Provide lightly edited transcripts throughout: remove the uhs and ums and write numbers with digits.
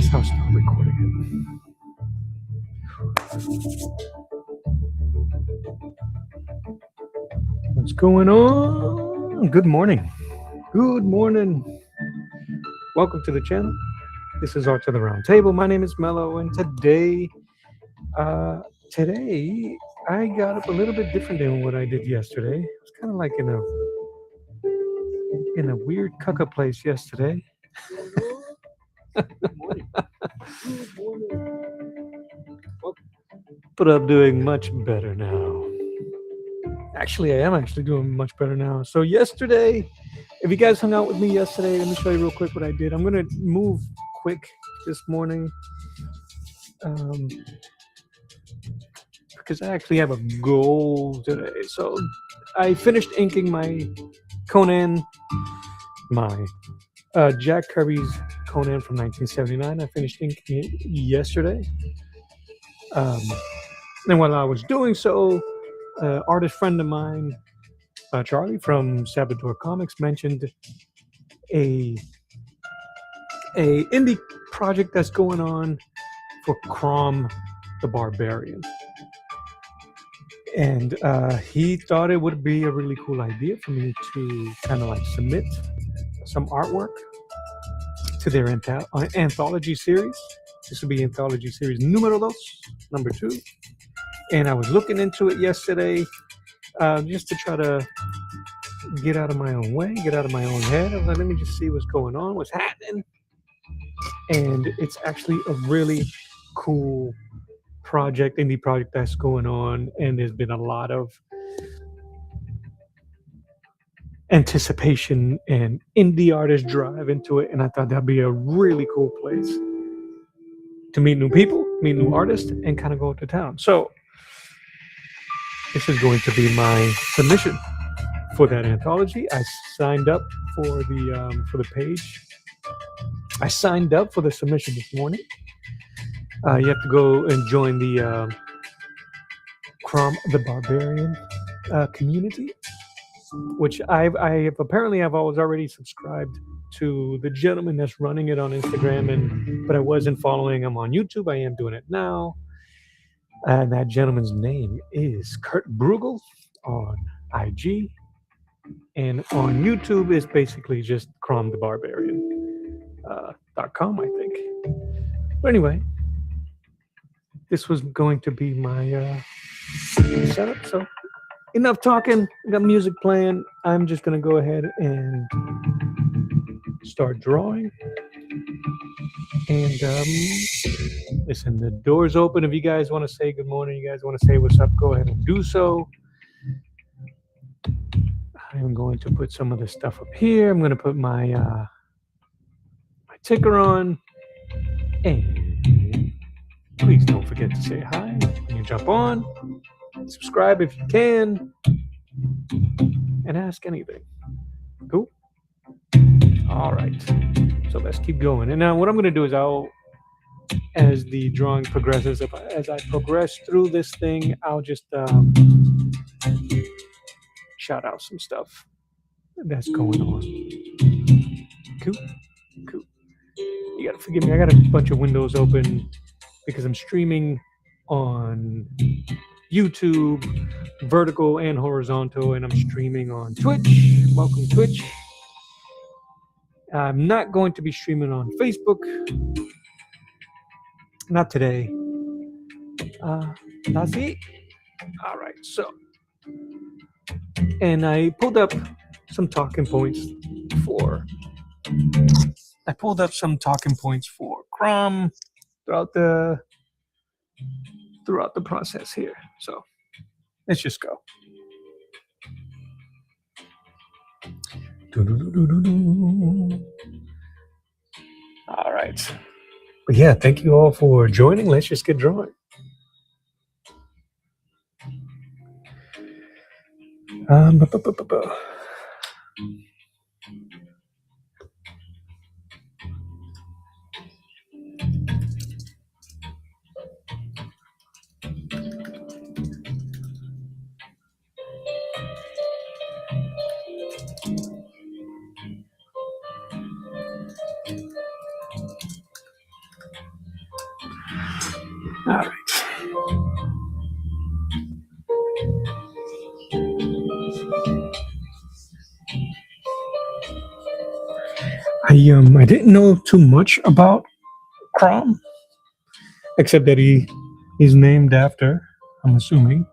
guess I'll start recording it. What's going on? Good morning. Good morning. Welcome to the channel. This is Art to the Round Table. My name is Mello, and today I got up a little bit different than what I did yesterday. It was kind of like in a weird cucka place yesterday. But I'm doing much better now. Actually, I am actually doing much better now. So yesterday, if you guys hung out with me yesterday, let me show you real quick what I did. I'm going to move quick this morning because I actually have a goal today. So I finished inking my Conan, my Jack Kirby's Conan from 1979. I finished inking it yesterday. And while I was doing so, artist friend of mine, Charlie from Sabador Comics, mentioned a indie project that's going on for Crom the Barbarian. And he thought it would be a really cool idea for me to kind of like submit some artwork to their anthology series. This will be anthology series numero dos, number 2. And I was looking into it yesterday just to try to get out of my own way, get out of my own head. I was like, let me just see what's going on, what's happening. And it's actually a really cool indie project that's going on. And there's been a lot of anticipation and indie artist drive into it. And I thought that'd be a really cool place to meet new people, meet new artists, and kind of go to town. So this is going to be my submission for that anthology. I signed up for the page. I signed up for the submission this morning. You have to go and join the Crom the Barbarian community, which I've always already subscribed to the gentleman that's running it on Instagram, but I wasn't following him on YouTube. I am doing it now. And that gentleman's name is Kurt Bruegel on IG. And on YouTube is basically just cromthebarbarian.com, I think. But anyway, this was going to be my setup. So enough talking. I got music playing. I'm just going to go ahead and start drawing. And listen, the door's open. If you guys want to say good morning, you guys want to say what's up, go ahead and do so. I'm going to put some of this stuff up here. I'm going to put my my ticker on. And please don't forget to say hi when you jump on. Subscribe if you can. And ask anything. Cool? All right. So let's keep going. And now what I'm going to do is as the drawing progresses, as I progress through this thing, I'll just shout out some stuff that's going on. Cool. You got to forgive me. I got a bunch of windows open because I'm streaming on YouTube, vertical and horizontal, and I'm streaming on Twitch. Welcome, Twitch. I'm not going to be streaming on Facebook. Not today. That's it. All right. So, and I pulled up some talking points for Crom throughout the process here. So let's just go. All right. But yeah, thank you all for joining. Let's just get drawing. All right. I didn't know too much about Crom, except that he's named after, I'm assuming,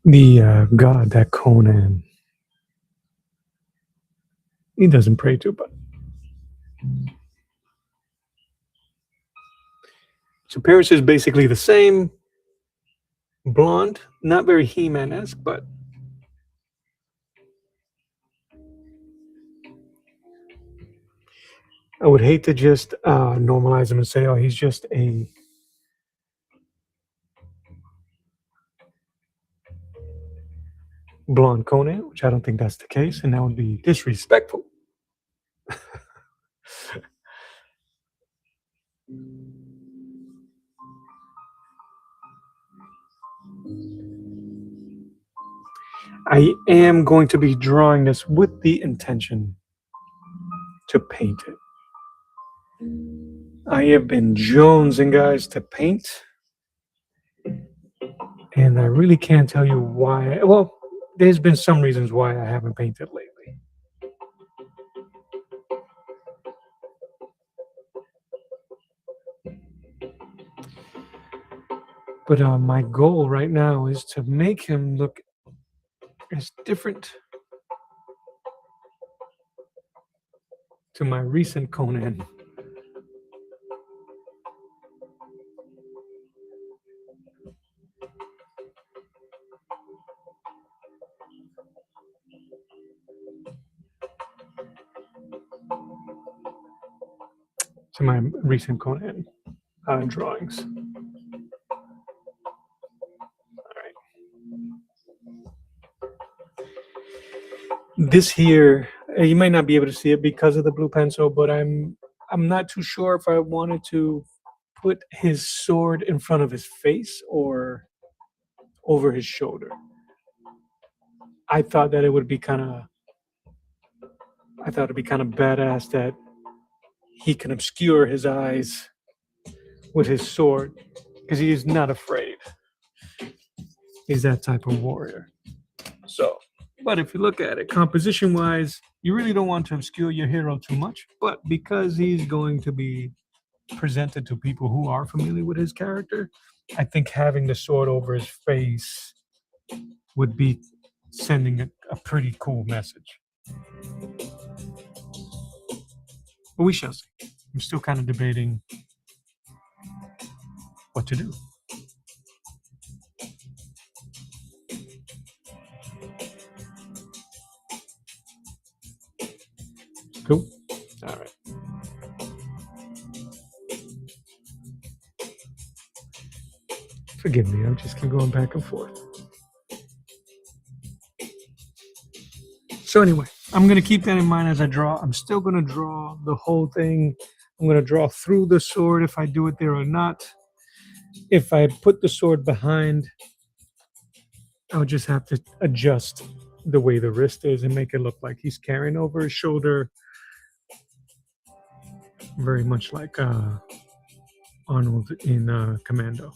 the god that Conan he doesn't pray to, but his appearance is basically the same, blonde, not very He-Man-esque, but I would hate to just normalize him and say, oh, he's just a blonde Conan, which I don't think that's the case, and that would be disrespectful. I am going to be drawing this with the intention to paint it. I have been jonesing, guys, to paint, and I really can't tell you why. Well, there's been some reasons why I haven't painted lately. But my goal right now is to make him look as different to my recent Conan. To my recent Conan drawings. This here, you might not be able to see it because of the blue pencil, but I'm not too sure if I wanted to put his sword in front of his face or over his shoulder. I thought that it would be kind of I thought it'd be kind of badass that he can obscure his eyes with his sword because he is not afraid. He's that type of warrior. So, but if you look at it composition wise, you really don't want to obscure your hero too much. But because he's going to be presented to people who are familiar with his character, I think having the sword over his face would be sending a pretty cool message. But we shall see. I'm still kind of debating what to do. Cool. All right. Forgive me, I just keep going back and forth. So anyway, I'm going to keep that in mind as I draw. I'm still going to draw the whole thing. I'm going to draw through the sword if I do it there or not. If I put the sword behind, I'll just have to adjust the way the wrist is and make it look like he's carrying over his shoulder. Very much like Arnold in Commando.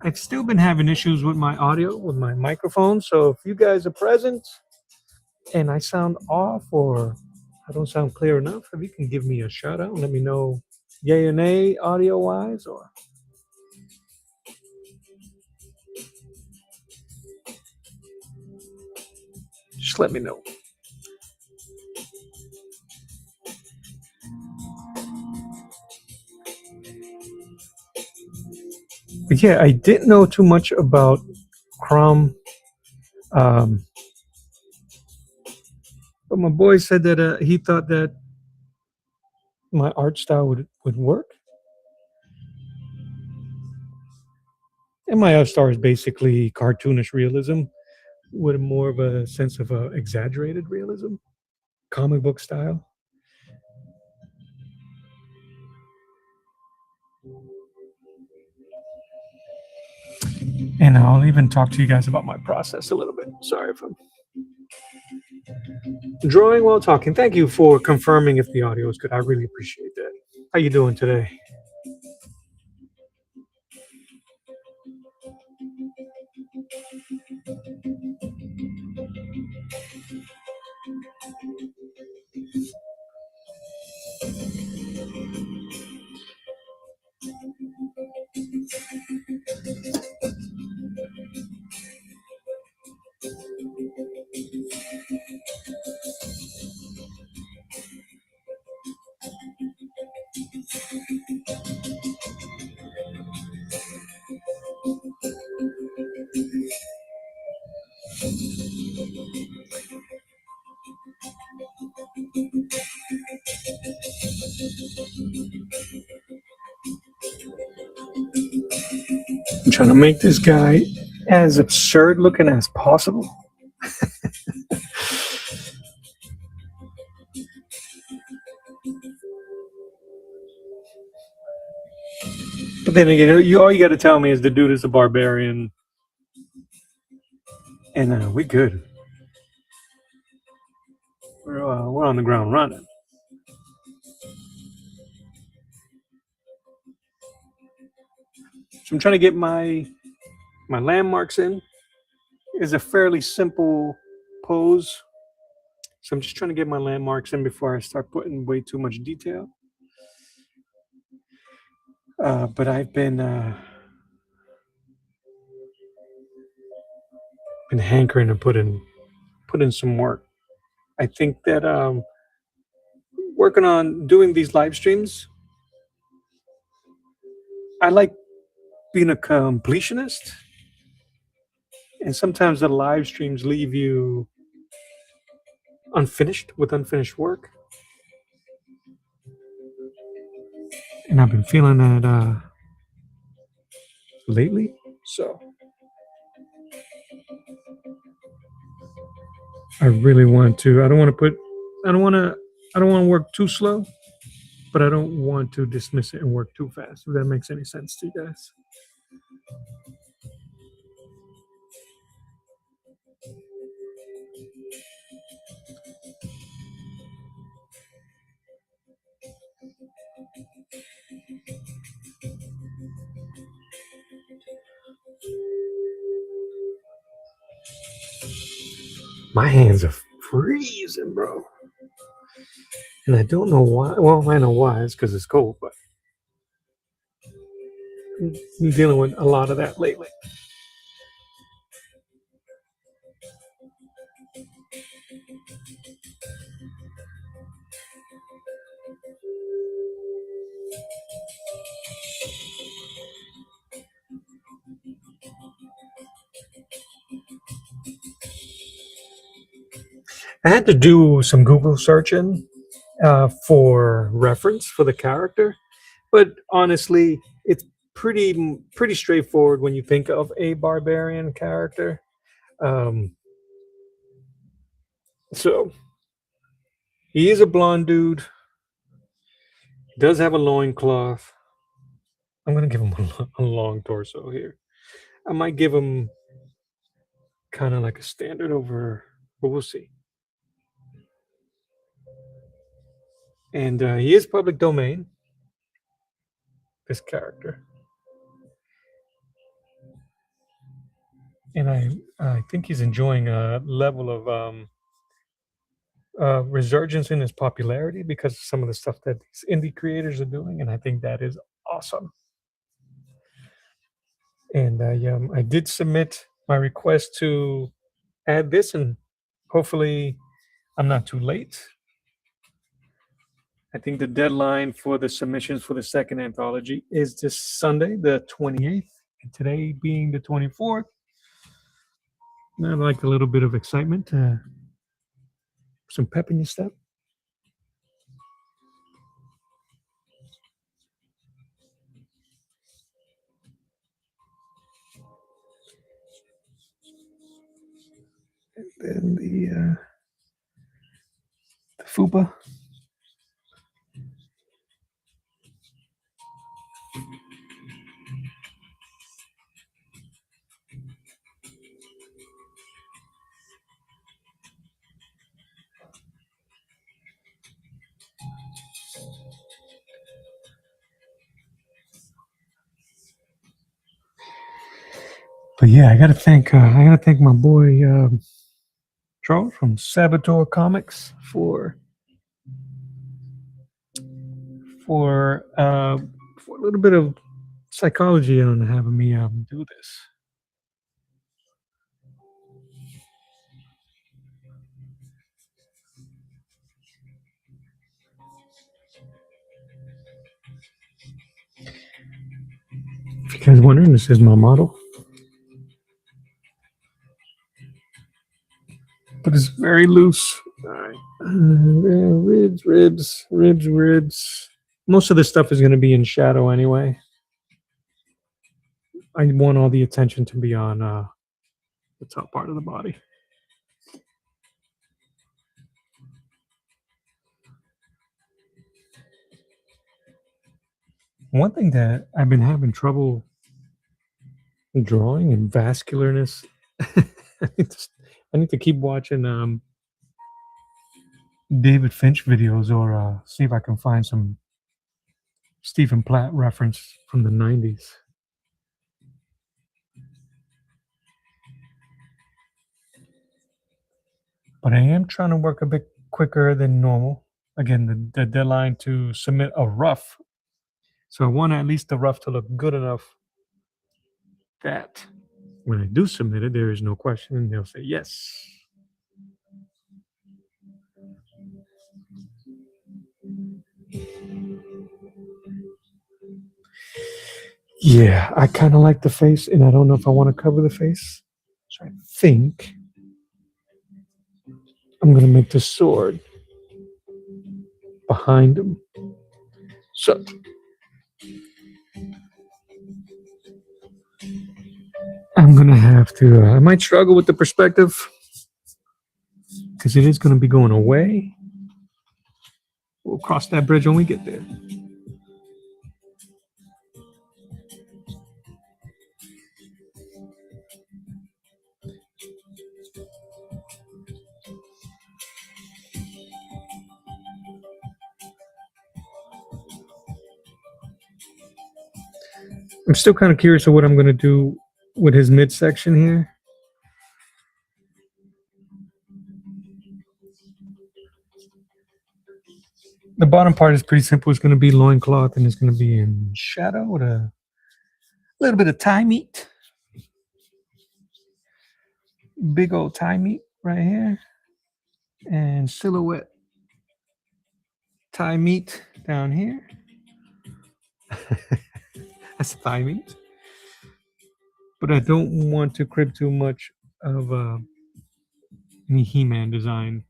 I've still been having issues with my audio, with my microphone. So if you guys are present and I sound off or I don't sound clear enough, if you can give me a shout out and let me know yay or nay audio wise, or just let me know. But yeah, I didn't know too much about Crom. But my boy said that he thought that my art style would work. And my art style is basically cartoonish realism with more of a sense of exaggerated realism, comic book style. And I'll even talk to you guys about my process a little bit. Sorry if I'm drawing while talking. Thank you for confirming if the audio is good. I really appreciate that. How you doing today? I'm trying to make this guy as absurd looking as possible. But then again, all you got to tell me is the dude is a barbarian, and we good. We're on the ground running. So I'm trying to get my landmarks in. Is a fairly simple pose. So I'm just trying to get my landmarks in before I start putting way too much detail. But I've been hankering to put in some work. I think that working on doing these live streams, I like being a completionist, and sometimes the live streams leave you unfinished work. And I've been feeling that lately. So I really want to. I don't want to put. I don't want to. I don't want to work too slow, but I don't want to dismiss it and work too fast. If that makes any sense to you guys. My hands are freezing, bro. And I don't know why. Well, I know why. It's because it's cold, but I'm dealing with a lot of that lately. I had to do some Google searching for reference for the character, but honestly, it's pretty straightforward when you think of a barbarian character. Um, so he is a blonde dude. Does have a loincloth. I'm gonna give him a long torso here. I might give him kind of like a standard over, but we'll see. And he is public domain. This character, and I think he's enjoying a level of resurgence in his popularity because of some of the stuff that these indie creators are doing, and I think that is awesome. And I did submit my request to add this, and hopefully, I'm not too late. I think the deadline for the submissions for the second anthology is this Sunday, the 28th, and today being the 24th. And I'd like a little bit of excitement, some pep in your step. And then the fupa. But yeah, I gotta thank my boy Charles from Saboteur Comics for uh, for a little bit of psychology on having me do this. If you guys wondering, this is my model, but it's very loose. All right, ribs. Most of this stuff is going to be in shadow anyway. I want all the attention to be on the top part of the body. One thing that I've been having trouble drawing and vascularness. I need to, I need to keep watching David Finch videos or see if I can find some Stephen Platt reference from the 90s. But I am trying to work a bit quicker than normal. Again, the deadline to submit a rough. So I want at least the rough to look good enough that when I do submit it, there is no question and they'll say yes. Yeah, I kind of like the face, and I don't know if I want to cover the face. So I think I'm going to make the sword behind him. So I'm going to have to, I might struggle with the perspective because it is going to be going away. We'll cross that bridge when we get there. I'm still kind of curious of what I'm going to do with his midsection here. The bottom part is pretty simple. It's going to be loincloth and it's going to be in shadow with a little bit of thigh meat. Big old thigh meat right here. And silhouette thigh meat down here. That's thigh meat. But I don't want to crib too much of any He-Man design.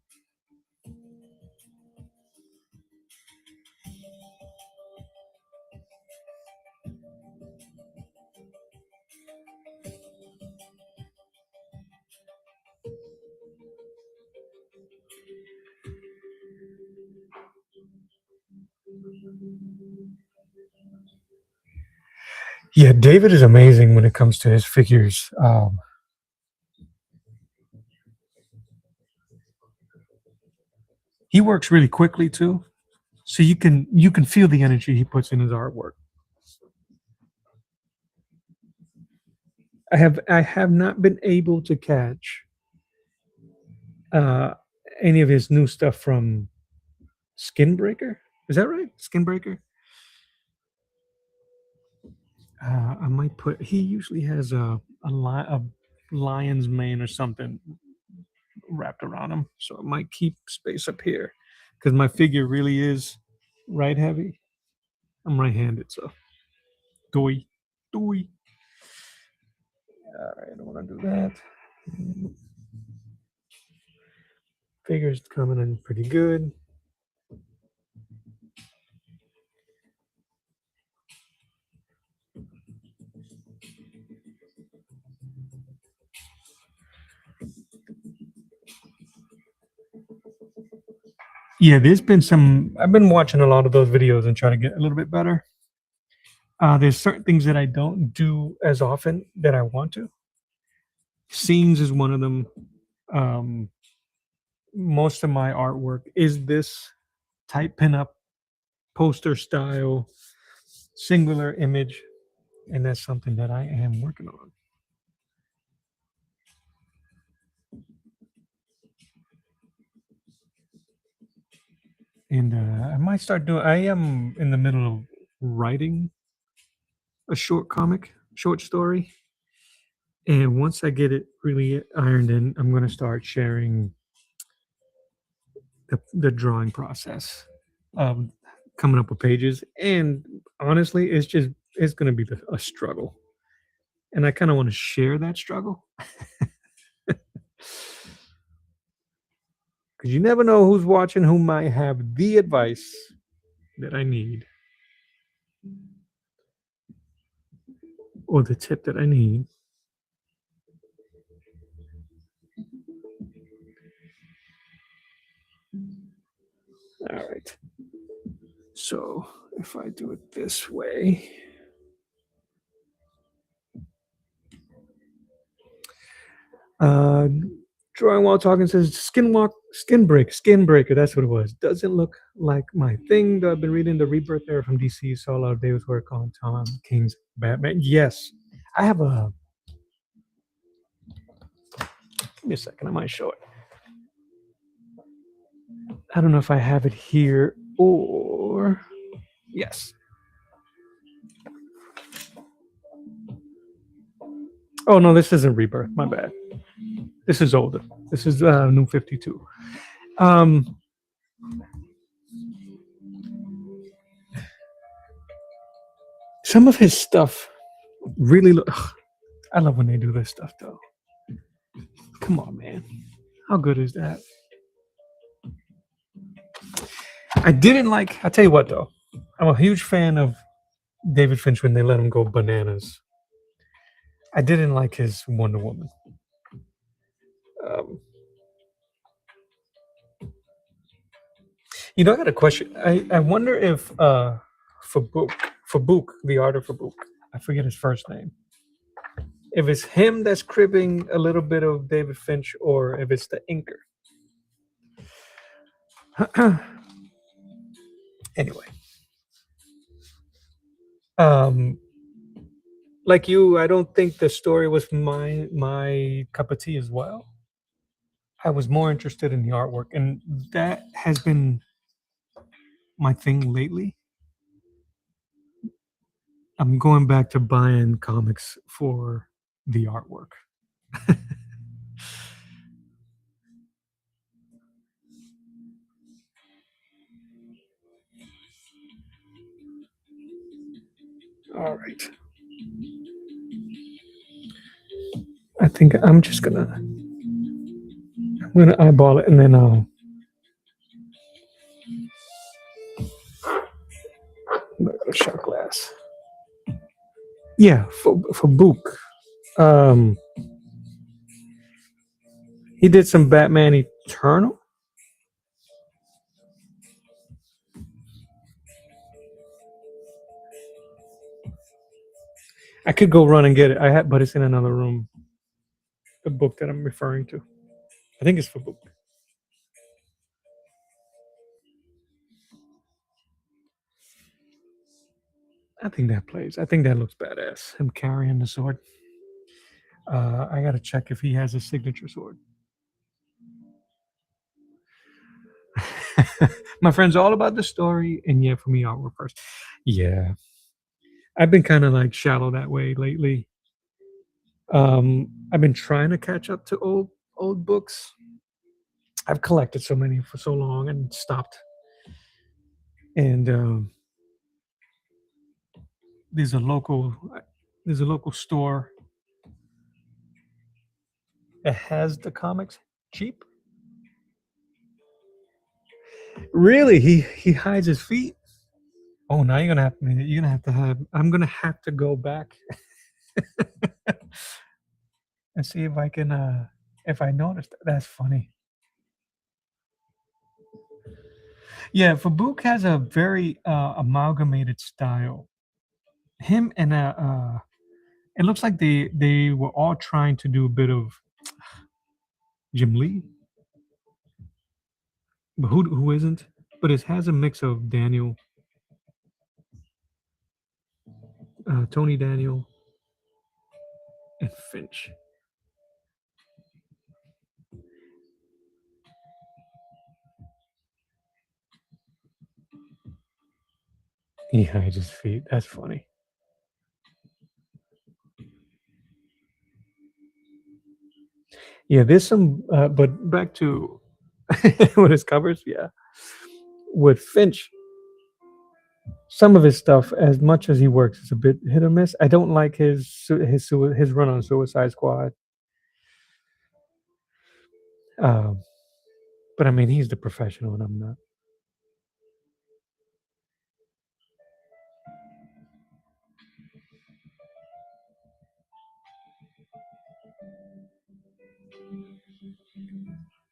Yeah, David is amazing when it comes to his figures. He works really quickly too, so you can feel the energy he puts in his artwork. I have not been able to catch uh, any of his new stuff from Skinbreaker. Is that right? Skinbreaker. I might put. He usually has a lion's mane or something wrapped around him, so it might keep space up here because my figure really is right heavy. I'm right-handed, so doy, doy. All right, I don't want to do that. Figure's coming in pretty good. Yeah, there's been some. I've been watching a lot of those videos and trying to get a little bit better. There's certain things that I don't do as often that I want to. Scenes is one of them. Um, most of my artwork is this type pinup poster style singular image, and that's something that I am working on. and I might start doing. I am in the middle of writing a short comic, short story, and once I get it really ironed in, I'm going to start sharing the drawing process, of coming up with pages. And honestly, it's going to be a struggle, and I kind of want to share that struggle because you never know who's watching, who might have the advice that I need or the tip that I need. All right. So if I do it this way, uh, drawing while talking says skin breaker. That's what it was. Doesn't look like my thing. Though I've been reading the Rebirth era from DC. Saw a lot of David's work on Tom King's Batman. Yes, I have a. Give me a second. I might show it. I don't know if I have it here or yes. Oh no, this isn't Rebirth. My bad. This is older. This is New 52. Um, some of his stuff really look. I love when they do this stuff though. Come on, man. How good is that? I didn't like. I tell you what though. I'm a huge fan of David Finch when they let him go bananas. I didn't like his Wonder Woman. Um, I got a question. I wonder if Fabook, the art of Fabook, I forget his first name. If it's him that's cribbing a little bit of David Finch, or if it's the inker. Anyway, um, like you, I don't think the story was my cup of tea as well. I was more interested in the artwork, and that has been my thing lately. I'm going back to buying comics for the artwork. All right. I think I'm gonna eyeball it and then I'll a shot glass. Yeah, for Book. Um, he did some Batman Eternal. I could go run and get it. But it's in another room. The book that I'm referring to. I think it's for Book. I think that plays. I think that looks badass. Him carrying the sword. I gotta check if he has a signature sword. My friend's all about the story, and yeah, for me, artwork first. Yeah, I've been kind of like shallow that way lately. I've been trying to catch up to old books. I've collected so many for so long and stopped. And there's a local there's a local store that has the comics cheap. Really, he hides his feet. Oh, now I'm gonna have to go back and see if I can if I noticed. That's funny. Yeah, Fabook has a very amalgamated style. Him and it looks like they were all trying to do a bit of Jim Lee, but who isn't? But it has a mix of Daniel, Tony Daniel, and Finch. Yeah, just feet. That's funny. Yeah, there's some, but back to with his covers. Yeah, with Finch, some of his stuff, as much as he works, is a bit hit or miss. I don't like his run on Suicide Squad. Um, but I mean, he's the professional, and I'm not.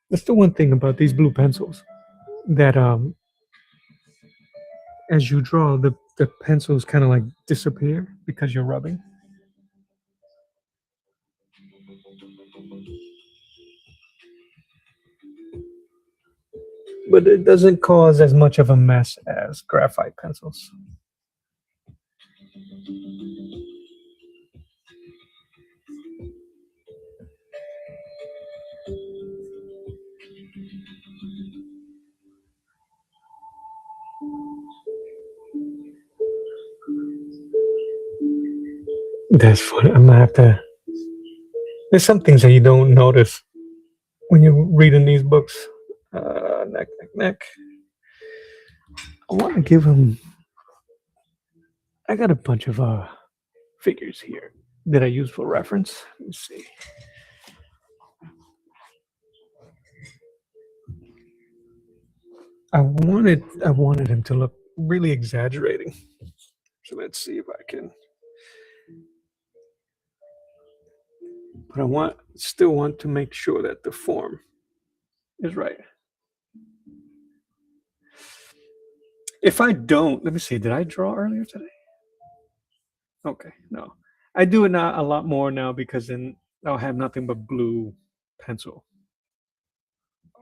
That's the one thing about these blue pencils that as you draw, the pencils kind of like disappear because you're rubbing. But it doesn't cause as much of a mess as graphite pencils. That's funny. I'm gonna have to. There's some things that you don't notice when you're reading these books. Neck, neck, neck. I want to give him. I got a bunch of figures here that I use for reference. Let me see. I wanted him to look really exaggerating. So let's see if I can. But still want to make sure that the form is right. If I don't, let me see. Did I draw earlier today? Okay, no. I do it now a lot more now because then I'll have nothing but blue pencil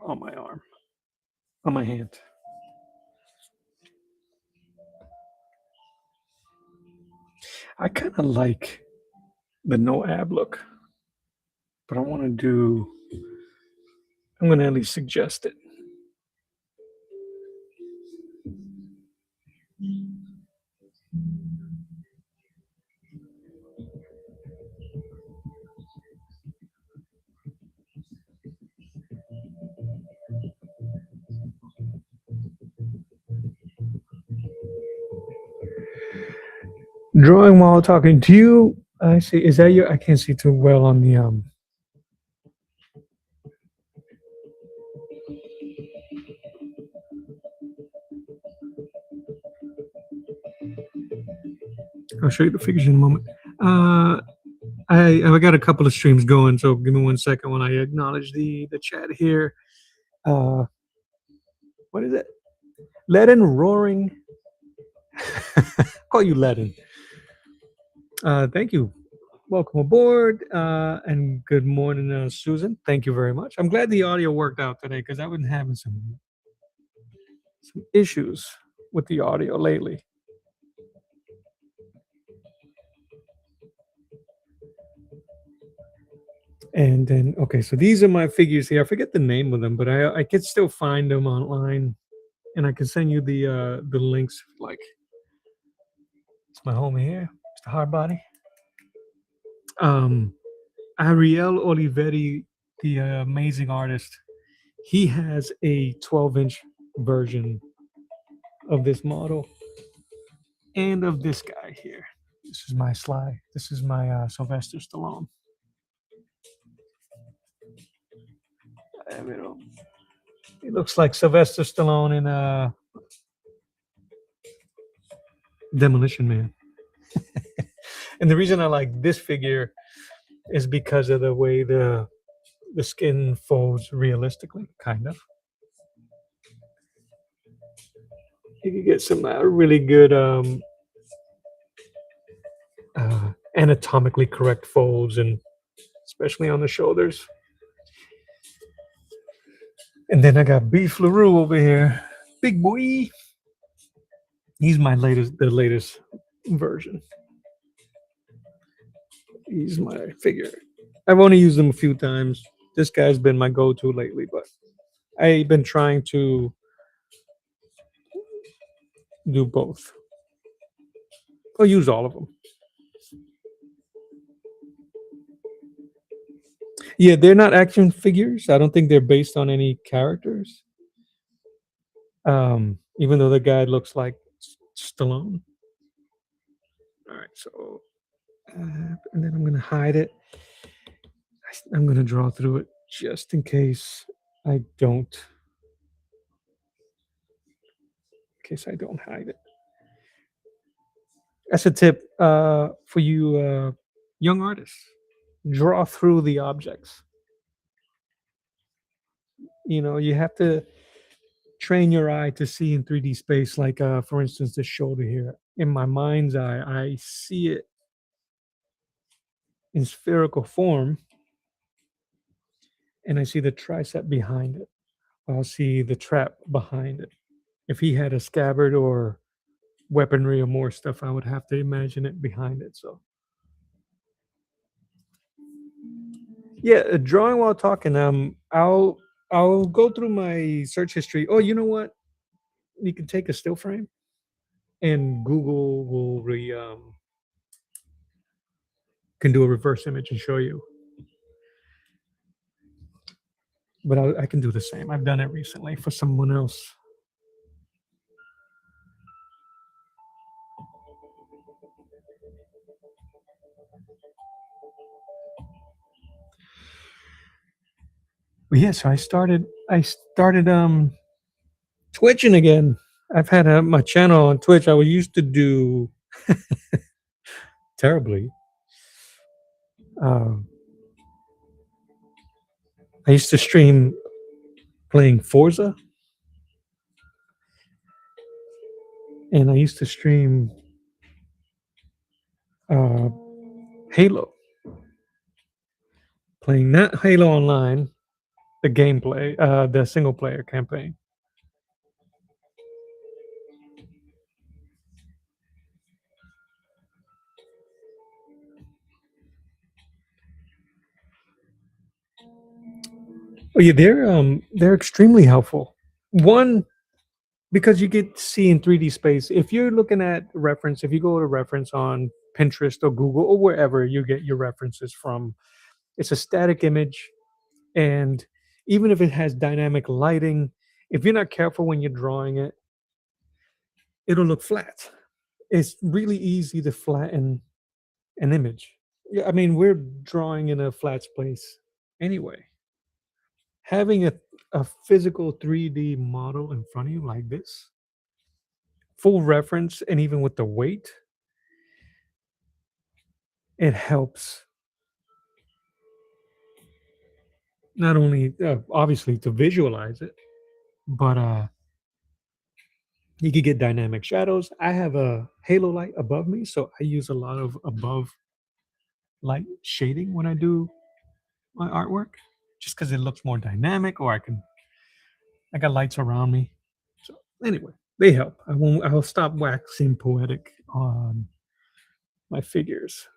on my arm, on my hand. I kind of like the no ab look, but I want to do. I'm going to at least suggest it. Drawing while talking to you. I see. Is that you? I can't see too well on the I'll show you the figures in a moment. I got a couple of streams going, so give me 1 second when I acknowledge the chat here. Uh, what is it? Leaden Roaring. Call you Leaden. Thank you. Welcome aboard, and good morning, Susan. Thank you very much. I'm glad the audio worked out today because I've been having some issues with the audio lately. And then, okay, so these are my figures here. I forget the name of them, but I could still find them online, and I can send you the links. Like, it's my homie here. It's the hard body. Ariel Olivetti, the amazing artist, he has a 12-inch version of this model and of this guy here. This is my Sly. This is my Sylvester Stallone. It looks like Sylvester Stallone in Demolition Man. And the reason I like this figure is because of the way the skin folds realistically, kind of. You can get some really good anatomically correct folds, and especially on the shoulders. And then I got Beef LaRue over here, big boy. He's the latest version. He's my figure. I've only used him a few times. This guy's been my go-to lately, but I've been trying to do both. I'll use all of them. Yeah, they're not action figures. I don't think they're based on any characters. Even though the guy looks like Stallone. All right, so and then I'm gonna hide it. I'm gonna draw through it just in case I don't. In case I don't hide it. That's a tip for you young artists. Draw through the objects. You know, you have to train your eye to see in 3D space. Like, for instance, this shoulder here. In my mind's eye, I see it in spherical form, and I see the tricep behind it. I'll see the trap behind it. If he had a scabbard or weaponry or more stuff, I would have to imagine it behind it. So, yeah, drawing while talking. I'll go through my search history. Oh, you know what? You can take a still frame, and Google will can do a reverse image and show you. But I can do the same. I've done it recently for someone else. But yeah, so I started twitching again. I've had my channel on Twitch. I used to do terribly. Uh, I used to stream playing Forza, and I used to stream uh, Halo, playing not Halo Online, the gameplay, the single player campaign. Oh yeah, they're extremely helpful. One, because you get to see in 3D space. If you're looking at reference, if you go to reference on Pinterest or Google or wherever you get your references from, it's a static image, and even if it has dynamic lighting, if you're not careful when you're drawing it, it'll look flat. It's really easy to flatten an image. Yeah, I mean, we're drawing in a flat space anyway. Having a physical 3D model in front of you like this, full reference, and even with the weight, it helps not only obviously to visualize it, but you could get dynamic shadows. I have a halo light above me, so I use a lot of above light shading when I do my artwork, just because it looks more dynamic. Or I got lights around me. So anyway, they help. I'll stop waxing poetic on my figures.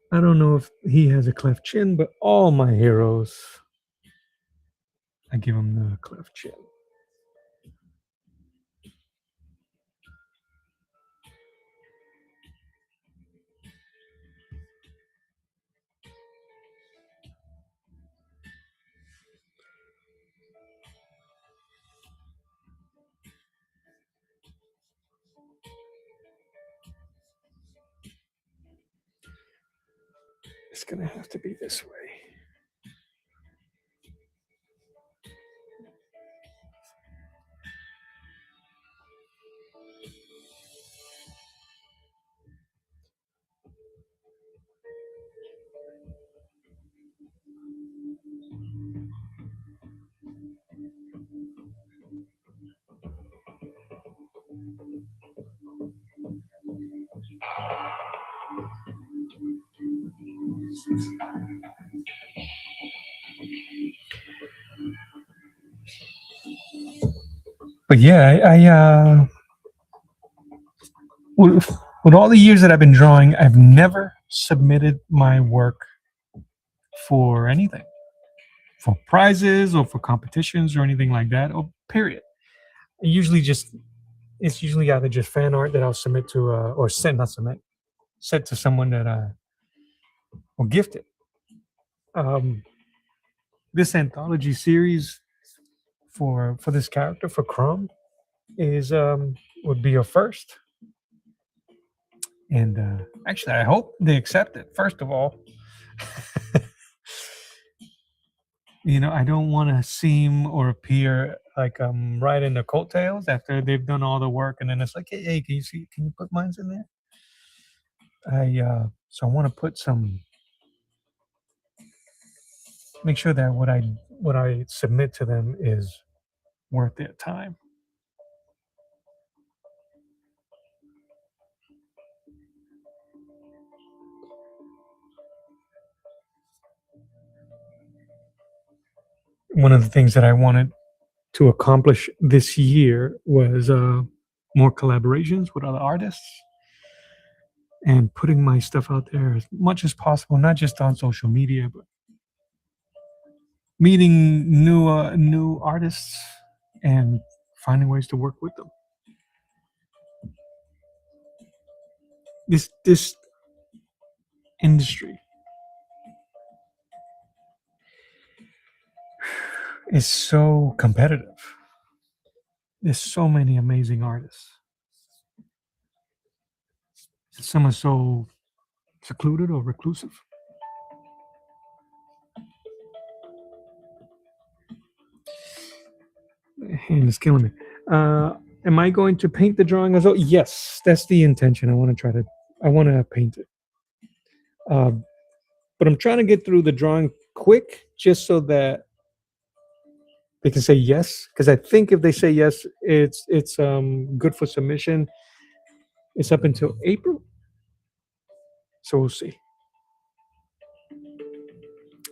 I don't know if he has a cleft chin, but all my heroes, I give them the cleft chin. It's gonna have to be this way. But yeah, with all the years that I've been drawing, I've never submitted my work for anything. for prizes or for competitions or anything like that, or period. Usually just it's usually either just fan art that I'll submit to or send not submit send to someone that will gift it. Um, this anthology series for this character for Crom is would be a first, and actually I hope they accept it. First of all, I don't want to seem or appear like I'm riding the coattails after they've done all the work, and then it's like, hey, can you see? Can you put mines in there? So I want to put some, make sure that what I submit to them is worth their time. One of the things that I wanted to accomplish this year was more collaborations with other artists and putting my stuff out there as much as possible, not just on social media, but meeting new artists and finding ways to work with them. This industry is so competitive. There's so many amazing artists. Some are so secluded or reclusive. Hand is killing me. Am I going to paint the drawing as well? Yes, that's the intention. I want to paint it. But I'm trying to get through the drawing quick just so that they can say yes. Because I think if they say yes, it's good for submission. It's up until April. So we'll see.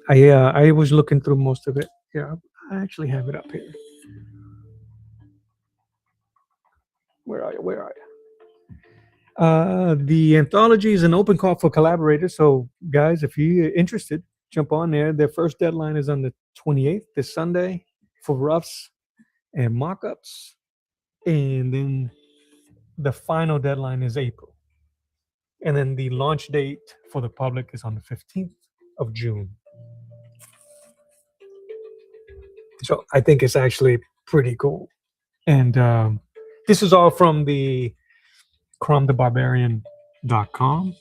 I was looking through most of it. Yeah, I actually have it up here. Where are you? Where are you? The anthology is an open call for collaborators. So, guys, if you're interested, jump on there. Their first deadline is on the 28th, this Sunday, for roughs and mock-ups. And then the final deadline is April. And then the launch date for the public is on the 15th of June. So I think it's actually pretty cool. And this is all from the cromthebarbarian.com.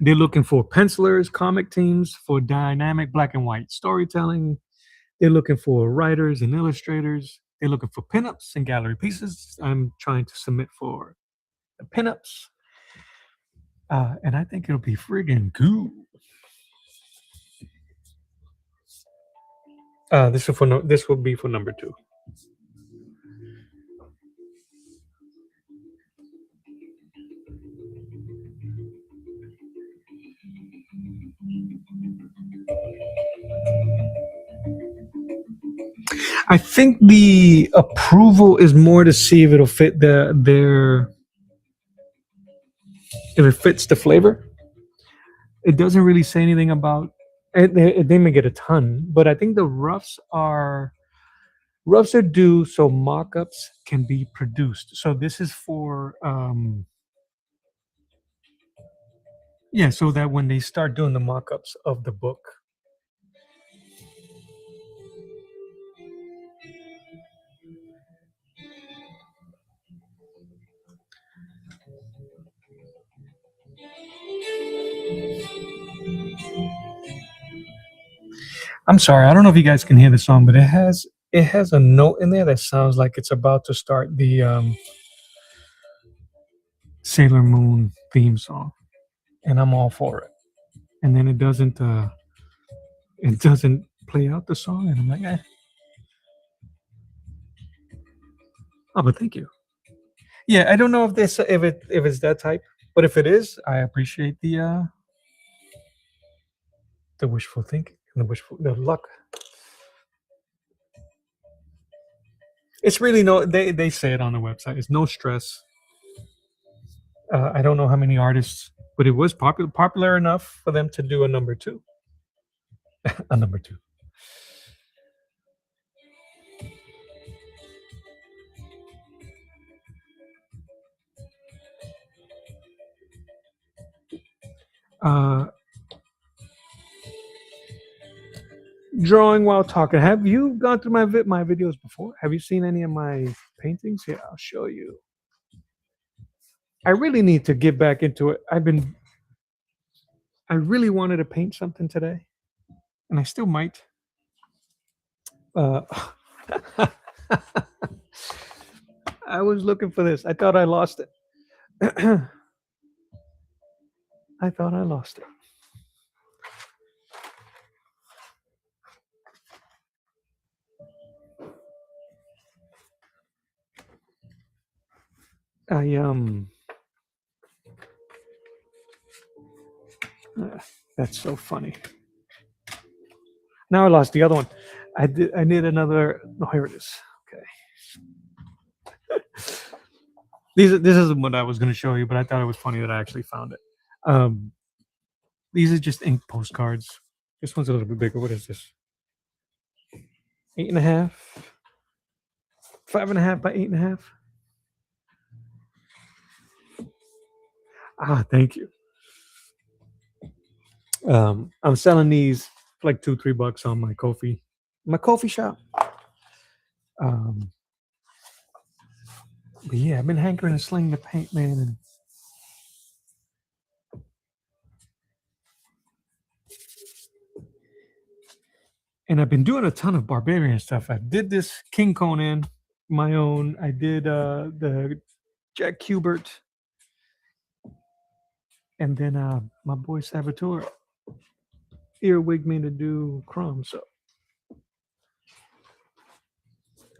They're looking for pencilers, comic teams for dynamic black and white storytelling. They're looking for writers and illustrators. They're looking for pinups and gallery pieces. I'm trying to submit for the pinups. And I think it'll be friggin' cool. This will be for number 2. I think the approval is more to see if it'll fit if it fits the flavor. It doesn't really say anything about they may get a ton, but I think the roughs are due so mock-ups can be produced. So this is for so that when they start doing the mock-ups of the book, I'm sorry, I don't know if you guys can hear the song, but it has a note in there that sounds like it's about to start the Sailor Moon theme song, and I'm all for it. And then it doesn't play out the song, and I'm like, eh. Oh, but thank you. Yeah, I don't know if it's that type, but if it is, I appreciate the wishful thinking and the luck. It's really they say it on the website. It's no stress. I don't know how many artists, but it was popular enough for them to do a number 2. A number 2. Uh, drawing while talking. Have you gone through my videos before? Have you seen any of my paintings? Yeah, I'll show you. I really need to get back into it. I really wanted to paint something today, and I still might. Uh, I was looking for this. I thought I lost it. I thought I lost it. I that's so funny. Now I lost the other one. I need another. No, here it is. Okay. This isn't what I was going to show you, but I thought it was funny that I actually found it. Um, these are just ink postcards. This one's a little bit bigger. What is this? 8.5, 5.5 by 8.5. Ah, thank you. I'm selling these for like $2-3 on my coffee shop. But yeah, I've been hankering to sling the paint, man, and I've been doing a ton of barbarian stuff. I did this King Conan, my own. I did the Jack Kubert, and then my boy Saboteur earwigged me to do Crom. So,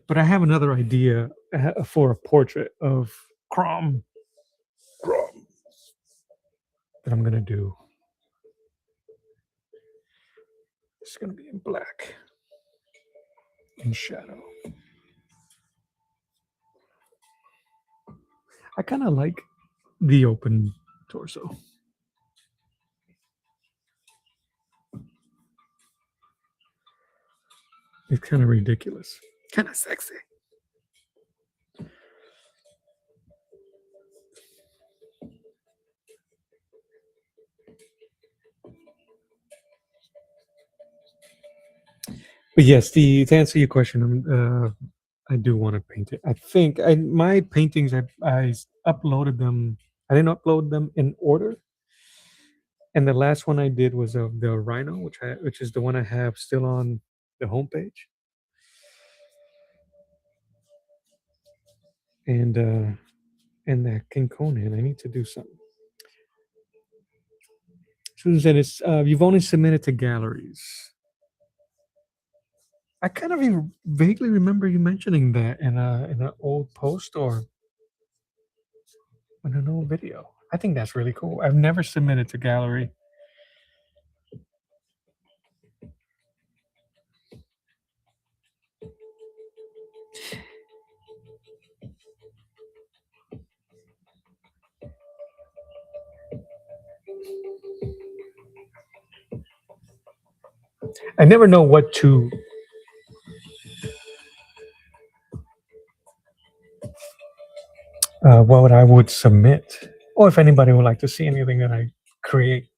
but I have another idea for a portrait of Crom that I'm gonna do. It's gonna be in black, in shadow. I kind of like the open torso. It's kind of ridiculous, kind of sexy. But yes, to answer your question, I do want to paint it. I think my paintings, I uploaded them. I didn't upload them in order, and the last one I did was of the rhino, which is the one I have still on the homepage, and that King Conan. I need to do something. Susan said, "It's you've only submitted to galleries." I kind of even vaguely remember you mentioning that in an old post or in an old video. I think that's really cool. I've never submitted to gallery. I never know what I would submit, or if anybody would like to see anything that I create.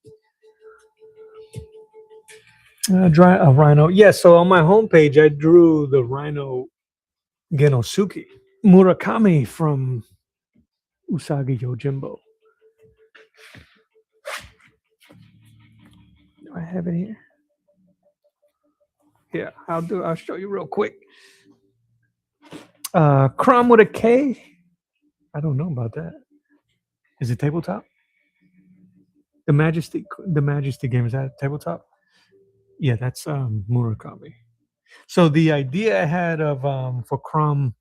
Dry a rhino. Yeah, so on my homepage, I drew the rhino Genosuke Murakami from Usagi Yojimbo. Do I have it here? Yeah, I'll show you real quick. Crom with a K. I don't know about that. Is it tabletop? The Majesty game, is that tabletop? Yeah, that's Murakami. So the idea I had of for Crom,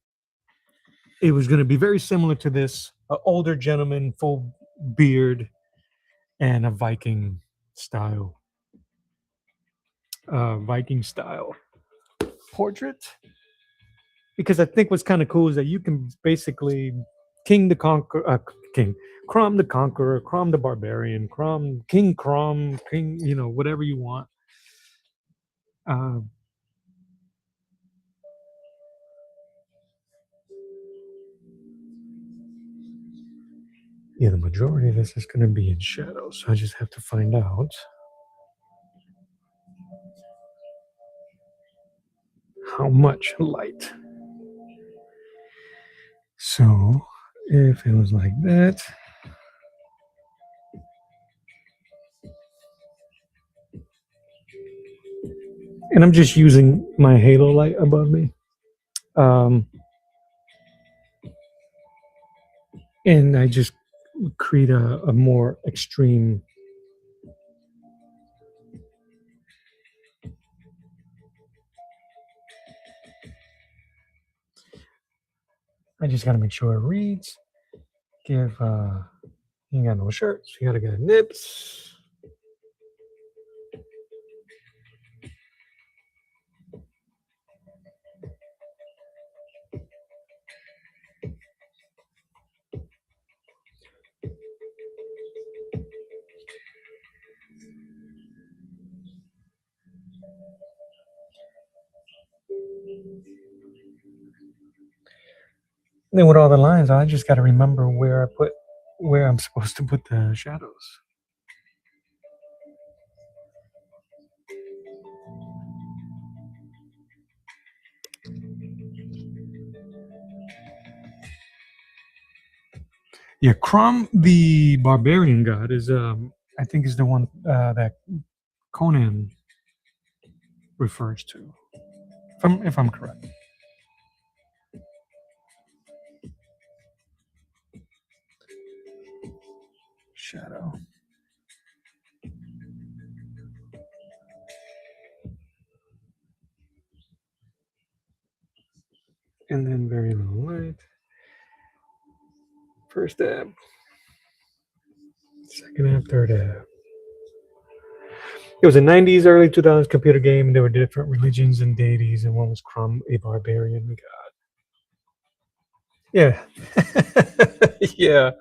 it was going to be very similar to this: older gentleman, full beard, and a Viking style portrait. Because I think what's kind of cool is that you can basically King Crom the Conqueror, Crom the Barbarian, Crom, King, whatever you want. Uh, Yeah, the majority of this is going to be in shadow, so I just have to find out how much light. So if it was like that, and I'm just using my halo light above me, and I just create a more extreme. I just got to make sure it reads. Give you ain't got no shirts. You got to get nips. Then with all the lines, I just got to remember where I'm supposed to put the shadows. Yeah, Crom, the barbarian god, is I think is the one that Conan refers to, if I'm correct. Shadow. And then very little light. First dab. Second dab, third dab. It was a 90s, early 2000s computer game, and there were different religions and deities, and one was Crom, a barbarian god. Yeah. Yeah.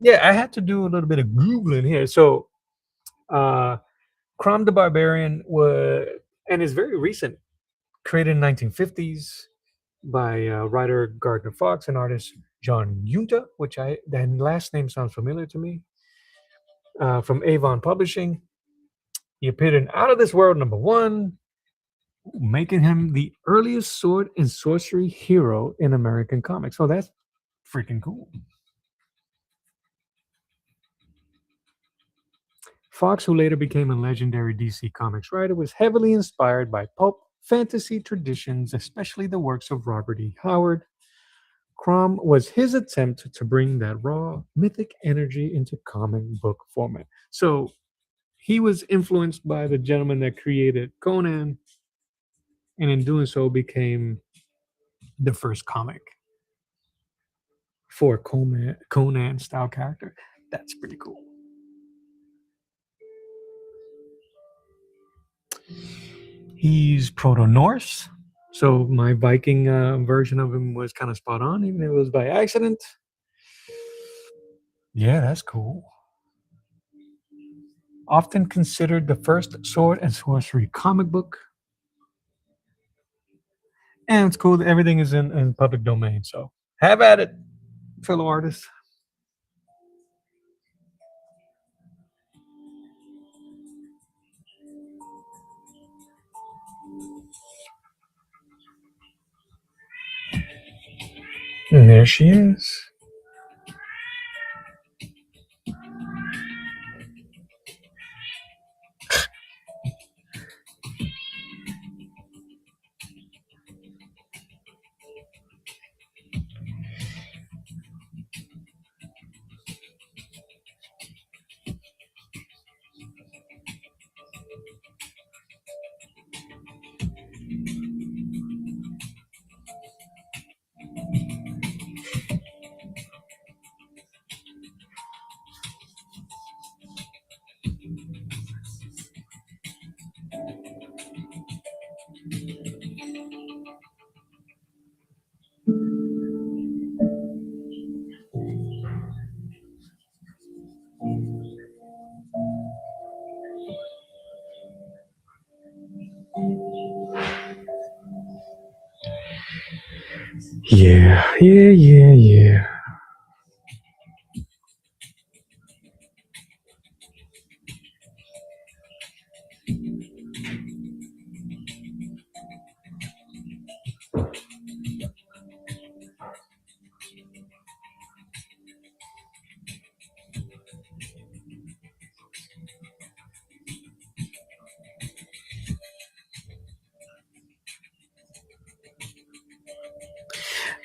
Yeah, I had to do a little bit of Googling here. So, Crom the Barbarian was, and is very recent, created in 1950s by writer Gardner Fox and artist John Yunta, which that last name sounds familiar to me, from Avon Publishing. He appeared in Out of This World #1, making him the earliest sword and sorcery hero in American comics. So that's freaking cool. Fox, who later became a legendary DC Comics writer, was heavily inspired by pulp fantasy traditions, especially the works of Robert E. Howard. Crom was his attempt to bring that raw, mythic energy into comic book format. So he was influenced by the gentleman that created Conan, and in doing so became the first comic for Conan style character. That's pretty cool. He's Proto Norse. So my Viking version of him was kind of spot on, even if it was by accident. Yeah, that's cool. Often considered the first sword and sorcery comic book. And it's cool that everything is in public domain. So have at it, fellow artists. And there she is. Yeah.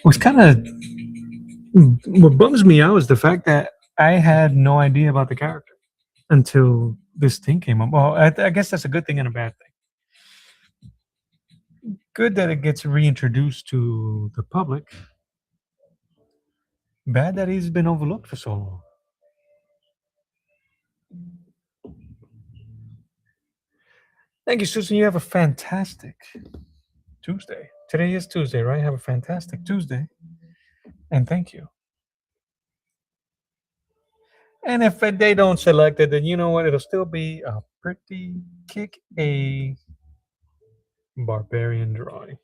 What's kind of what bums me out is the fact that I had no idea about the character until this thing came up. Well, I guess that's a good thing and a bad thing. Good that it gets reintroduced to the public. Bad that he's been overlooked for so long. Thank you, Susan. You have a fantastic Tuesday. Today is Tuesday, right? Have a fantastic Tuesday. And thank you. And if they don't select it, then you know what? It'll still be a pretty kick a barbarian drawing.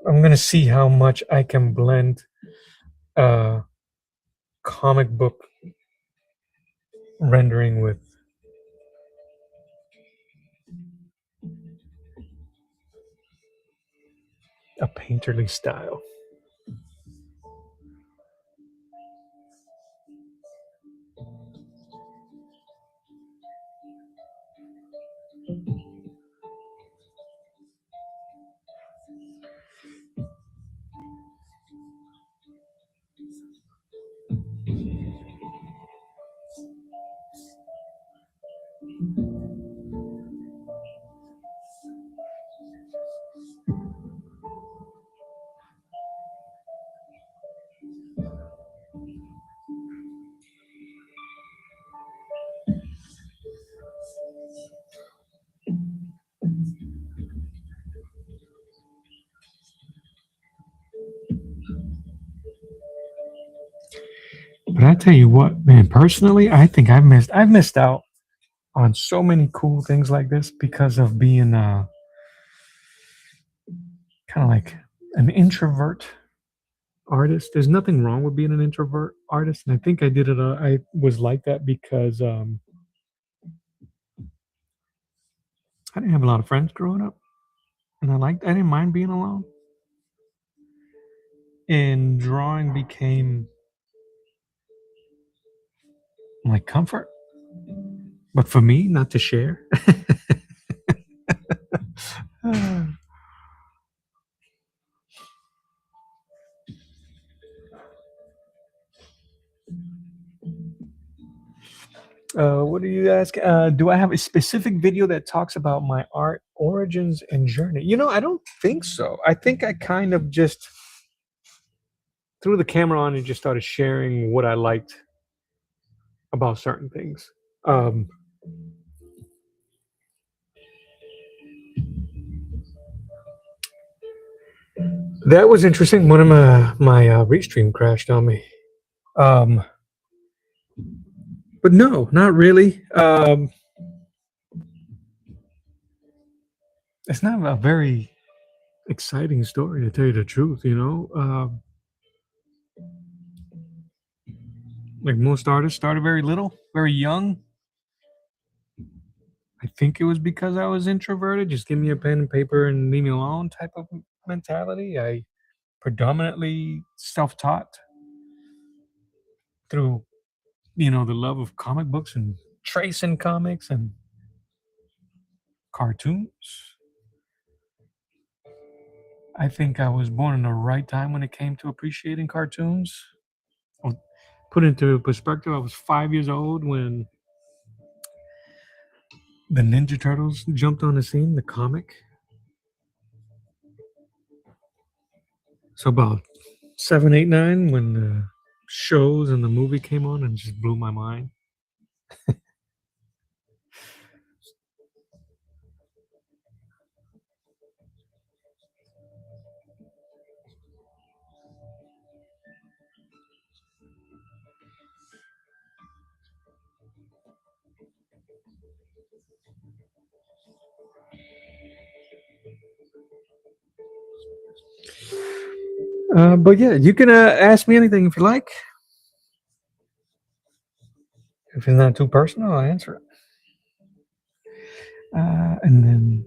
I'm gonna see how much I can blend comic book rendering with a painterly style. But I tell you what, man, personally, I think I've missed out on so many cool things like this because of being kind of like an introvert artist. There's nothing wrong with being an introvert artist, and I think I did it. I was like that because I didn't have a lot of friends growing up, and I didn't mind being alone. And drawing became my comfort, but for me, not to share. What do you ask? Do I have a specific video that talks about my art origins and journey? I don't think so. I think I kind of just threw the camera on and just started sharing what I liked about certain things. Um, that was interesting. One of my restream crashed on me. Um, but no, not really. It's not a very exciting story to tell you the truth. Like most artists, started very little, very young. I think it was because I was introverted. Just give me a pen and paper and leave me alone type of mentality. I predominantly self-taught through, the love of comic books and tracing comics and cartoons. I think I was born in the right time when it came to appreciating cartoons. Well, put into perspective, I was 5 years old when the Ninja Turtles jumped on the scene, the comic. So about 7, 8, 9 when the shows and the movie came on and just blew my mind. But yeah, you can ask me anything if you like. If it's not too personal, I'll answer it. And then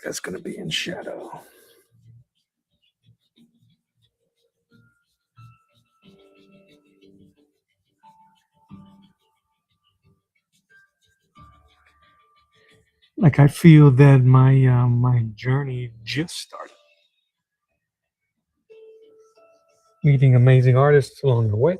That's going to be in shadow. Like I feel that my journey just started. Meeting amazing artists along the way.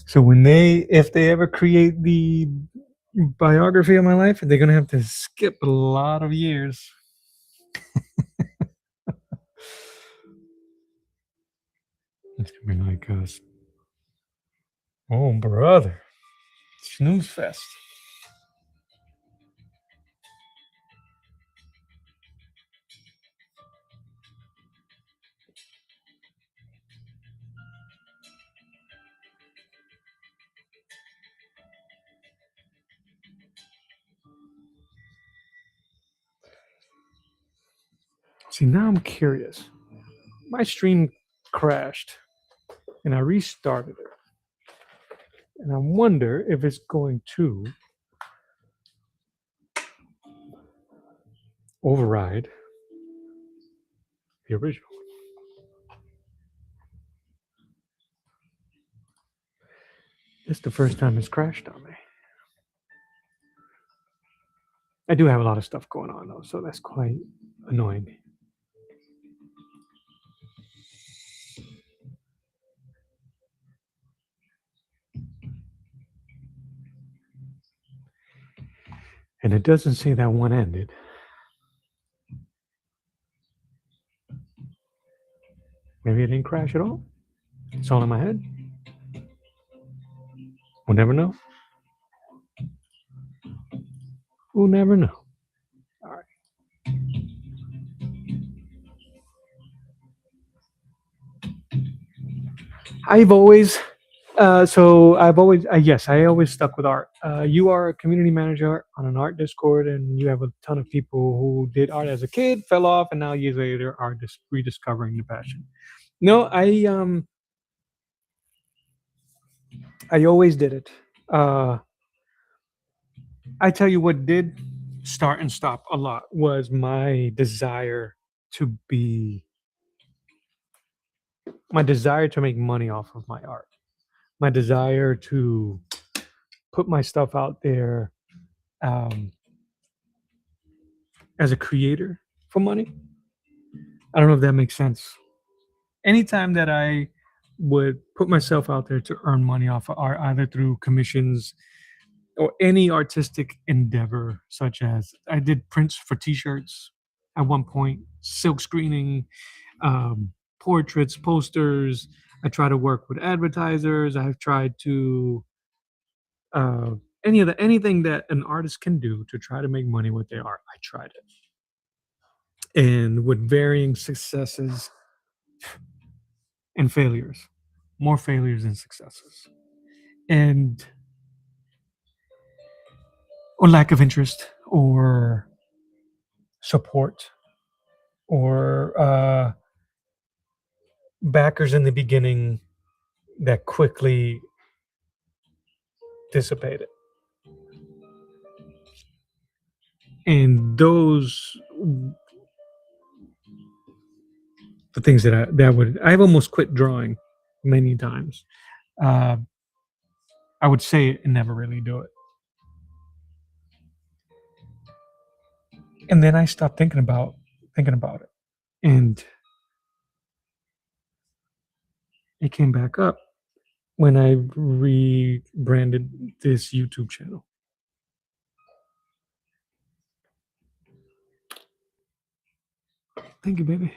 So if they ever create the biography of my life, they're gonna have to skip a lot of years. It's gonna be like us. Oh, brother, snooze fest. See, now I'm curious. My stream crashed, and I restarted it, and I wonder if it's going to override the original. It's the first time it's crashed on me. I do have a lot of stuff going on though, so that's quite annoying. And it doesn't say that one ended. Maybe it didn't crash at all. It's all in my head. We'll never know. We'll never know. All right. I've always, yes, I always stuck with art. You are a community manager on an art Discord, and you have a ton of people who did art as a kid, fell off, and now years later are just rediscovering the passion. No, I always did it. I tell you what did start and stop a lot was my desire to make money off of my art, my desire to put my stuff out there um, as a creator for money. I don't know if that makes sense. Anytime that I would put myself out there to earn money off of art, either through commissions or any artistic endeavor, such as I did prints for T-shirts at one point, silk screening, portraits, posters. I try to work with advertisers. I've tried to uh, anything that an artist can do to try to make money with their art. I tried it, and with varying successes and failures, more failures than successes, and or lack of interest or support or backers in the beginning that quickly dissipated. And those the things I've almost quit drawing many times. Uh, I would say it and never really do it. And then I stopped thinking about it. And it came back up when I rebranded this YouTube channel. Thank you, baby.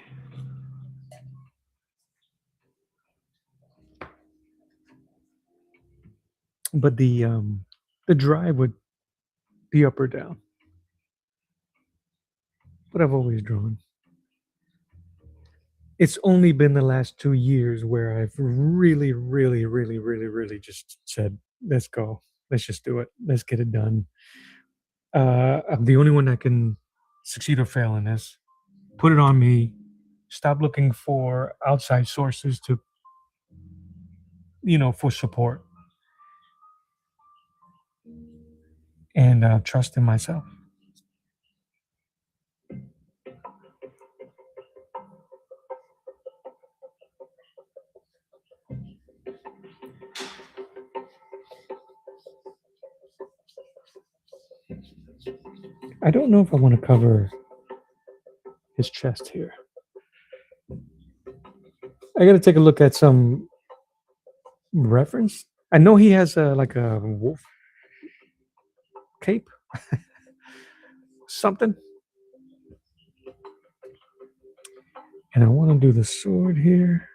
but the drive would be up or down. But I've always drawn. It's only been the last 2 years where I've really, really, really, really, really just said, "Let's go. Let's just do it. Let's get it done." I'm the only one that can succeed or fail in this. Put it on me. Stop looking for outside sources to, for support, and trust in myself. I don't know if I want to cover his chest here. I got to take a look at some reference. I know he has like a wolf cape, something. And I want to do the sword here.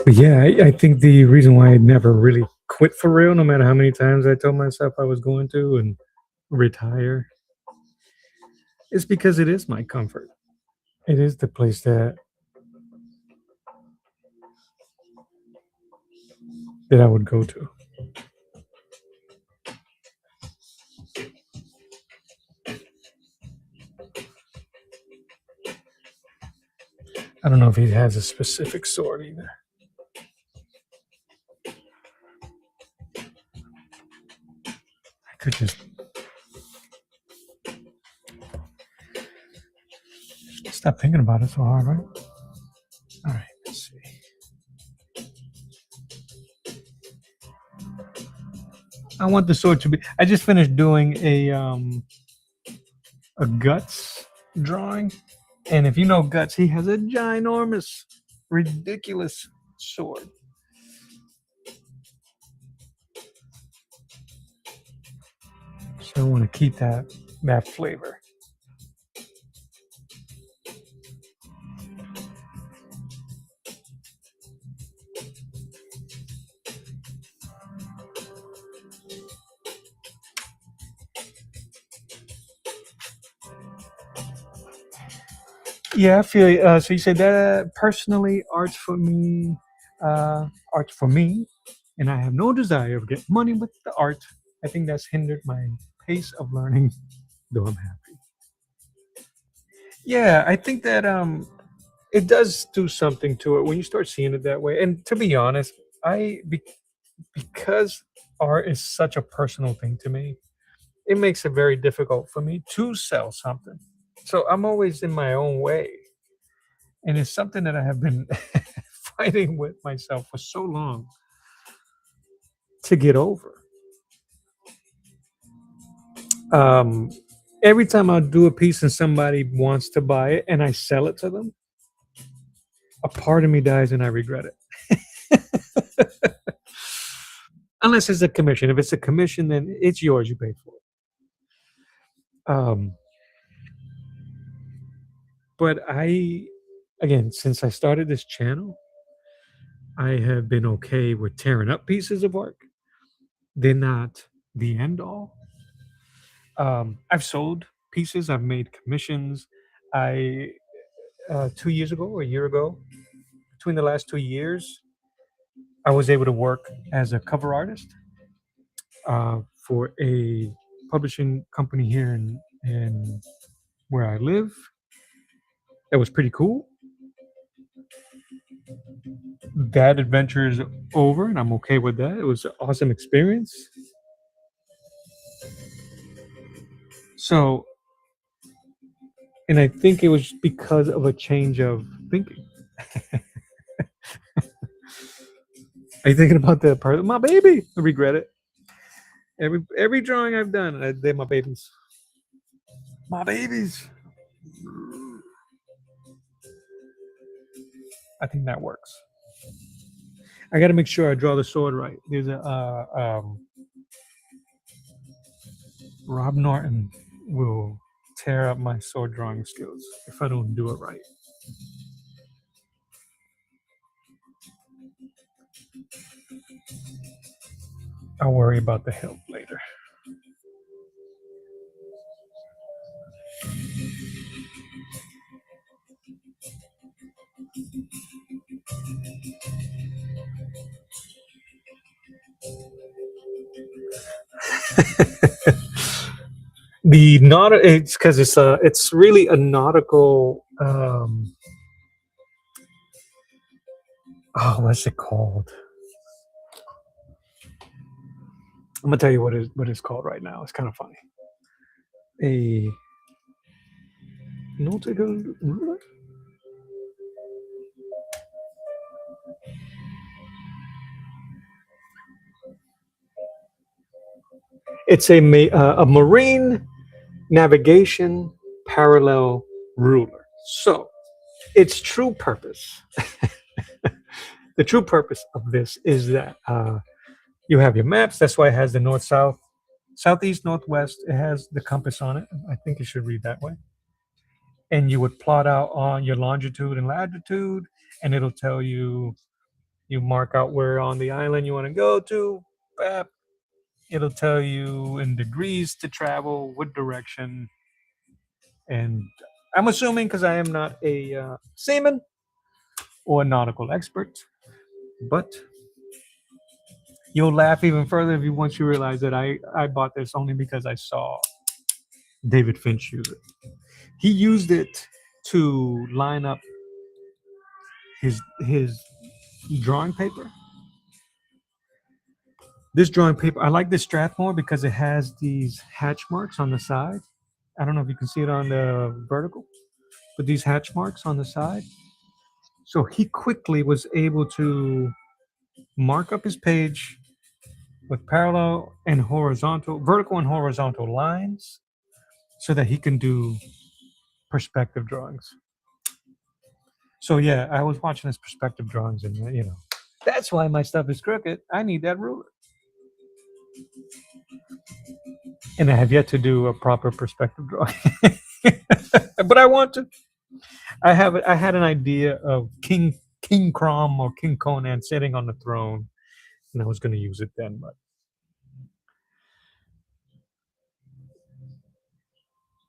But yeah, I think the reason why I never really quit for real, no matter how many times I told myself I was going to and retire, is because it is my comfort. It is the place that I would go to. I don't know if he has a specific sword either. I could just stop thinking about it so hard, right? All right, let's see. I want the sword to be. I just finished doing a guts drawing, and if you know guts, he has a ginormous, ridiculous sword. So I want to keep that flavor. Yeah, I feel. So you said that personally, art's for me, and I have no desire of getting money with the art. I think that's hindered my pace of learning, though I'm happy. Yeah, I think that it does do something to it when you start seeing it that way. And to be honest, because art is such a personal thing to me, it makes it very difficult for me to sell something. So I'm always in my own way, and it's something that I have been fighting with myself for so long to get over. Um, every time I do a piece and somebody wants to buy it and I sell it to them, a part of me dies and I regret it. Unless it's a commission. If it's a commission, then it's yours. You paid for it. But again, since I started this channel, I have been okay with tearing up pieces of art. They're not the end all. I've sold pieces. I've made commissions. I 2 years ago or a year ago, between the last 2 years, I was able to work as a cover artist for a publishing company here in where I live. That was pretty cool. That adventure is over, and I'm okay with that. It was an awesome experience. So, and I think it was because of a change of thinking. Are you thinking about the part of my baby? I regret it. Every drawing I've done, they're my babies. My babies. I think that works. I got to make sure I draw the sword right. There's a Rob Norton will tear up my sword drawing skills if I don't do it right. I'll worry about the help later. The not it's because it's really a nautical oh, what's it called? I'm gonna tell you what it's called right now. It's kind of funny. A nautical ruler. It's a marine navigation parallel ruler. So its true purpose, the true purpose of this is that you have your maps. That's why it has the north, south, southeast, northwest. It has the compass on it. I think it should read that way. And you would plot out on your longitude and latitude, and it'll tell you. You mark out where on the island you want to go to. Bap. It'll tell you in degrees to travel, what direction. And I'm assuming, because I am not a seaman or a nautical expert, but you'll laugh even further if you once you realize that I bought this only because I saw David Finch use it. He used it to line up his drawing paper. This drawing paper, I like this Strathmore because it has these hatch marks on the side. I don't know if you can see it on the vertical, but these hatch marks on the side. So he quickly was able to mark up his page with parallel and horizontal, vertical and horizontal lines so that he can do perspective drawings. So yeah, I was watching his perspective drawings and that's why my stuff is crooked. I need that ruler. And I have yet to do a proper perspective drawing. But I want to. I had an idea of King Crom or King Conan sitting on the throne, and I was going to use it then, but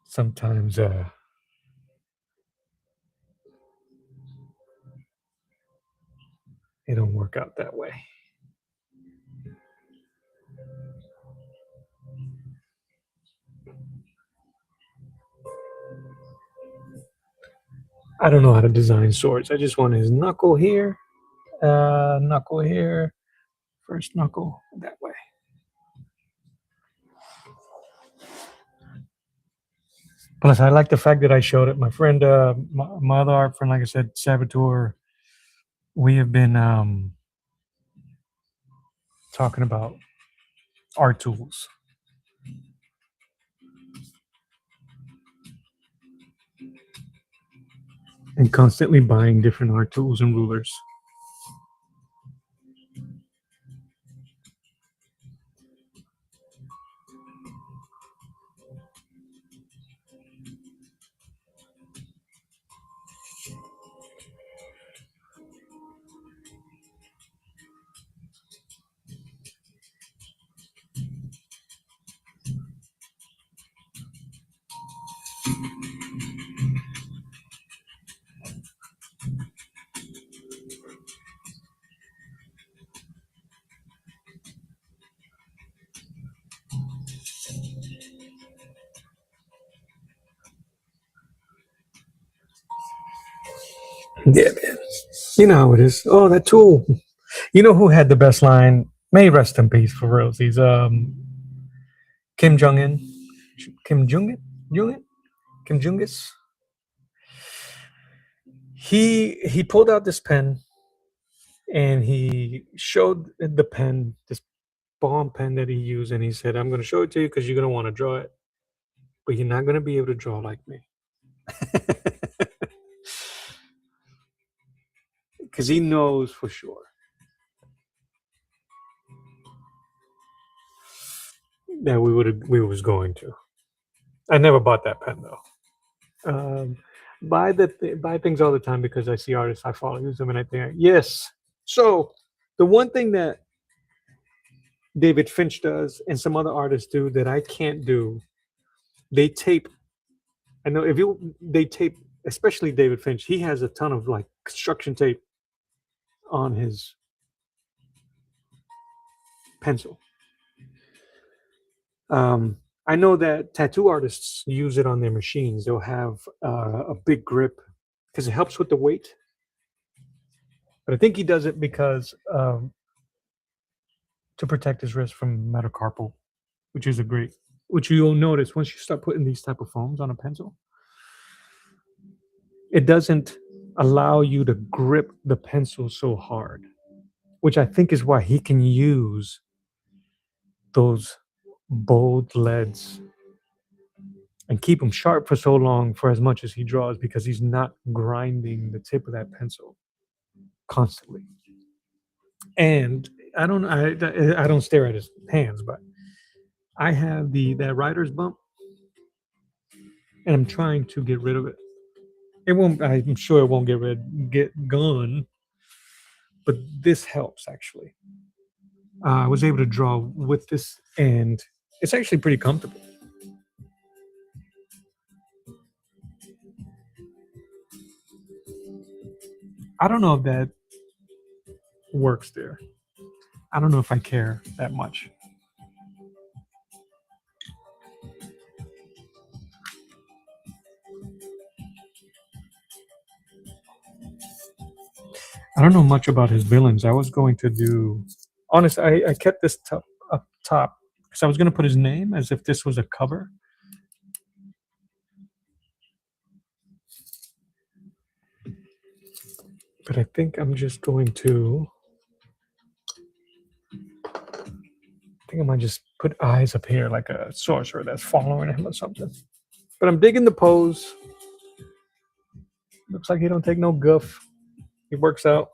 sometimes it don't work out that way. I don't know how to design swords. I just want his knuckle here, first knuckle that way. Plus, I like the fact that I showed it. My friend, my other art friend, like I said, Saboteur, we have been talking about art tools. And constantly buying different art tools and rulers. Yeah, man. You know how it is. Oh, that tool. You know who had the best line? May rest in peace for real. He's Kim Jong Un. Kim Jong Un? Kim Jungis. He pulled out this pen and he showed the pen, this bomb pen that he used, and he said, I'm gonna show it to you because you're gonna want to draw it, but you're not gonna be able to draw like me. Because he knows for sure that we was going to. I never bought that pen though. Buy things all the time because I see artists I follow use them, and I think yes. So the one thing that David Finch does and some other artists do that I can't do, they tape. I know if you they tape, especially David Finch. He has a ton of like construction tape on his pencil. Um, I know that tattoo artists use it on their machines. They'll have a big grip because it helps with the weight. But I think he does it because to protect his wrist from metacarpal, which is a great. Which you'll notice once you start putting these type of foams on a pencil, it doesn't allow you to grip the pencil so hard, which I think is why he can use those bold leads and keep them sharp for so long for as much as he draws because he's not grinding the tip of that pencil constantly. And I don't stare at his hands, but I have that writer's bump, and I'm trying to get rid of it. It won't. I'm sure it won't get gone, but this helps actually. I was able to draw with this, and it's actually pretty comfortable. I don't know if that works there. I don't know if I care that much. I don't know much about his villains. I was going to do, honest. I kept this up top because I was going to put his name as if this was a cover. But I think I'm just going to. I think I might just put eyes up here like a sorcerer that's following him or something. But I'm digging the pose. Looks like he don't take no guff. He works out.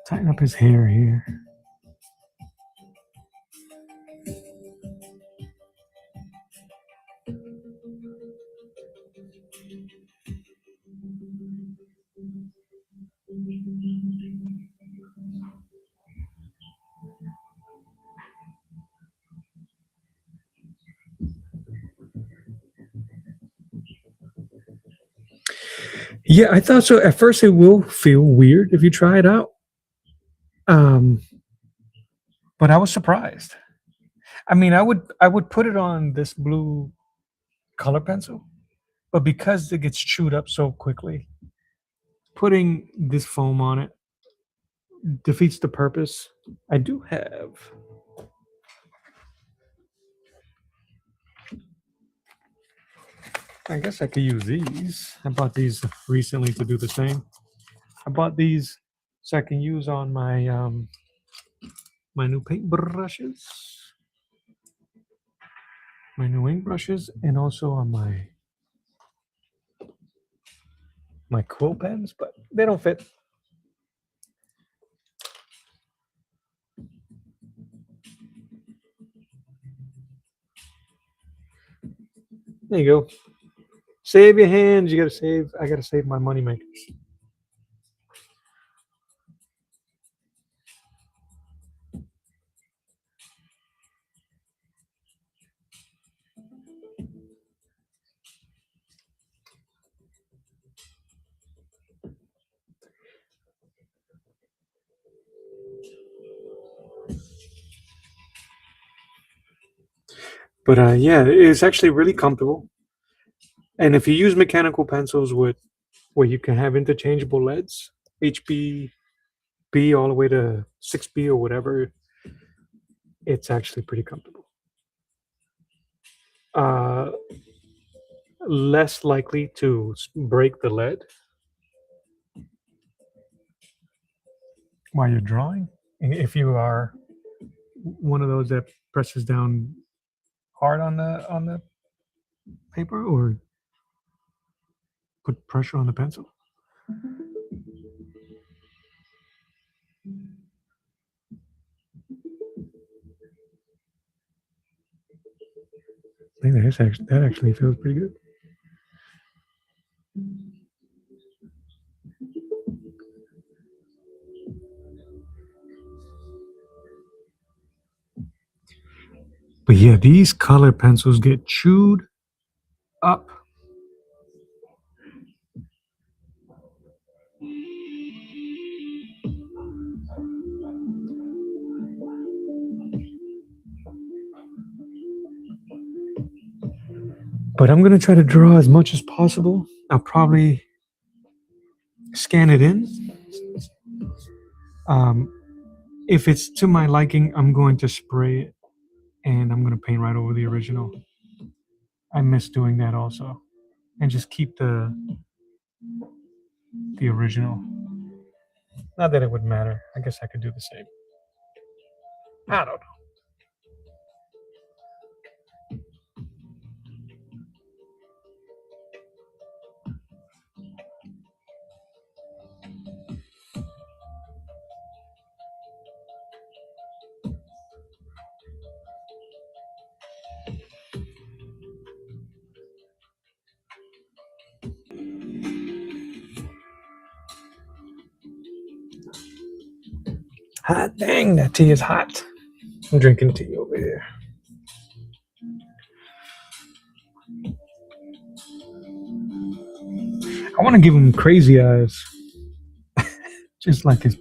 Tighten up his hair here. Yeah, I thought so. At first, it will feel weird if you try it out. Um, but I was surprised. I mean, I would put it on this blue color pencil, but because it gets chewed up so quickly, putting this foam on it defeats the purpose. I do have. I guess I could use these. I bought these recently to do the same. I bought these so I can use on my new paint brushes, my new ink brushes, and also on my quill pens, but they don't fit. There you go. Save your hands. You gotta save. I gotta save my money makers. But yeah, it's actually really comfortable. And if you use mechanical pencils with where you can have interchangeable leads, HB B all the way to 6B or whatever, it's actually pretty comfortable. Uh, Less likely to break the lead while you're drawing. If you are one of those that presses down hard on the paper or put pressure on the pencil. I think that actually feels pretty good. But yeah, these color pencils get chewed up. But I'm gonna try to draw as much as possible. I'll probably scan it in. Um, if it's to my liking, I'm going to spray it and I'm gonna paint right over the original. I miss doing that also, and just keep the original. Not that it would matter. I guess I could do the same. I don't know. Hot dang, that tea is hot. I'm drinking tea over here. I want to give him crazy eyes, just like his.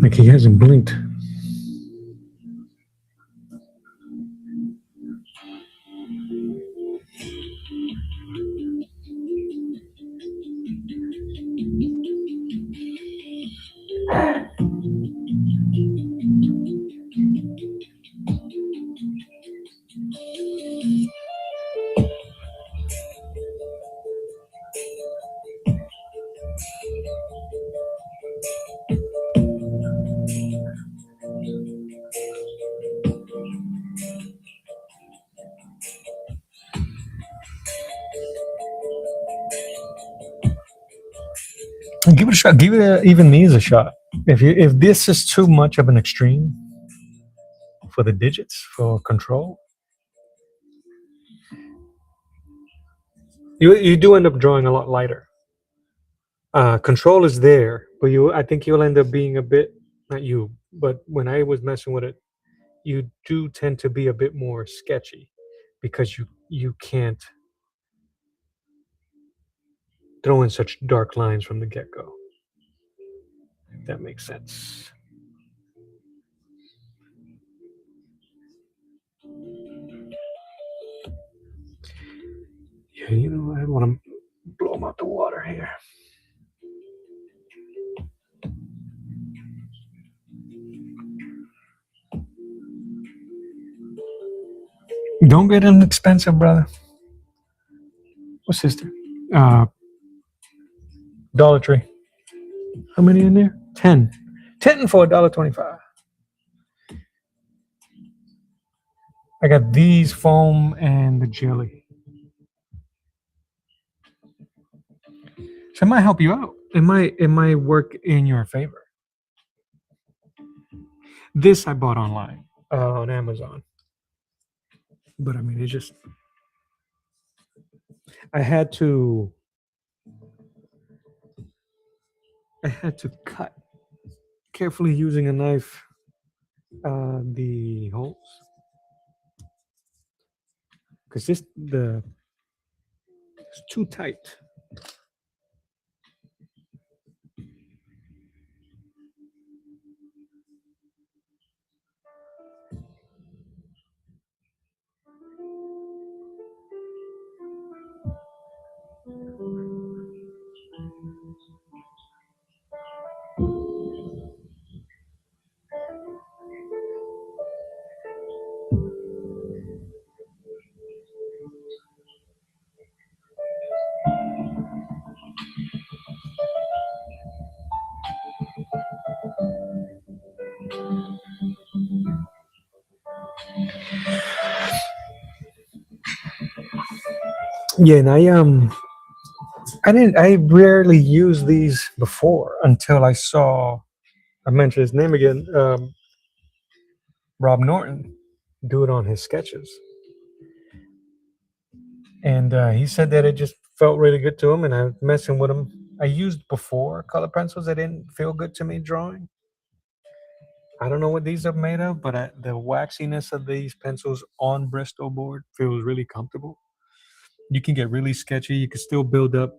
Like he hasn't blinked. Give it a shot. Give it even these a shot. If this is too much of an extreme for the digits for control, you do end up drawing a lot lighter. Control is there, but I think you'll end up being a bit, not you, but when I was messing with it, you do tend to be a bit more sketchy because you can't throw in such dark lines from the get go. If that makes sense. Yeah, you know, I want to blow them out the water here. Don't get them expensive, brother. What sister? Dollar Tree. How many in there? 10. 10 for $1.25. I got these foam and the jelly. So it might help you out. It might work in your favor. This I bought online on Amazon. But I mean, it just I had to cut carefully using a knife the holes because it's too tight. Yeah, and I rarely used these before until I mentioned his name again, Rob Norton, do it on his sketches, and he said that it just felt really good to him, and I was messing with him. I used before color pencils that didn't feel good to me drawing. I don't know what these are made of, but the waxiness of these pencils on Bristol board feels really comfortable. You can get really sketchy. You can still build up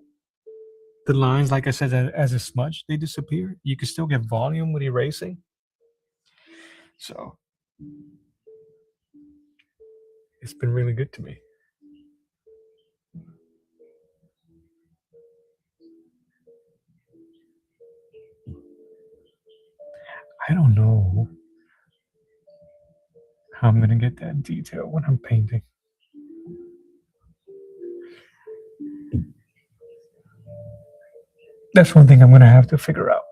the lines, like I said, as a smudge, they disappear. You can still get volume with erasing. So it's been really good to me. I don't know how I'm going to get that detail when I'm painting. That's one thing I'm going to have to figure out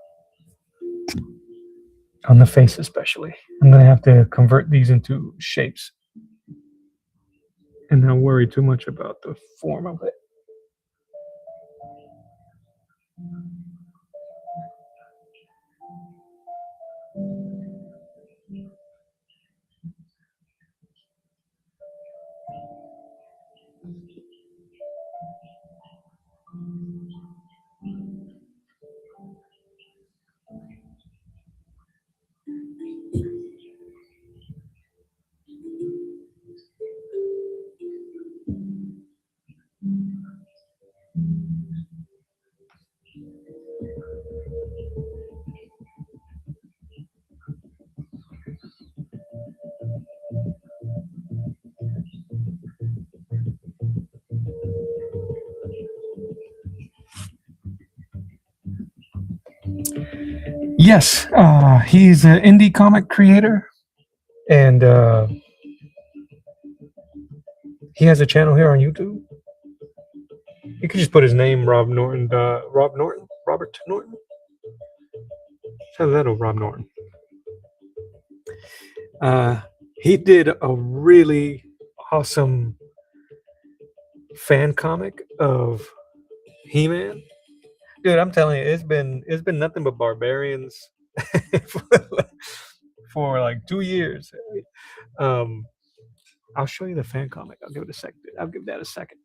on the face, especially. I'm going to have to convert these into shapes and not worry too much about the form of it. Yes, he's an indie comic creator, and he has a channel here on YouTube. You could just put his name, Rob Norton. Robert Norton. How's that old Rob Norton? Uh, he did a really awesome fan comic of He-Man. Dude, I'm telling you, it's been nothing but barbarians for, for like 2 years. Um, I'll show you the fan comic. I'll give it a second. I'll give that a second.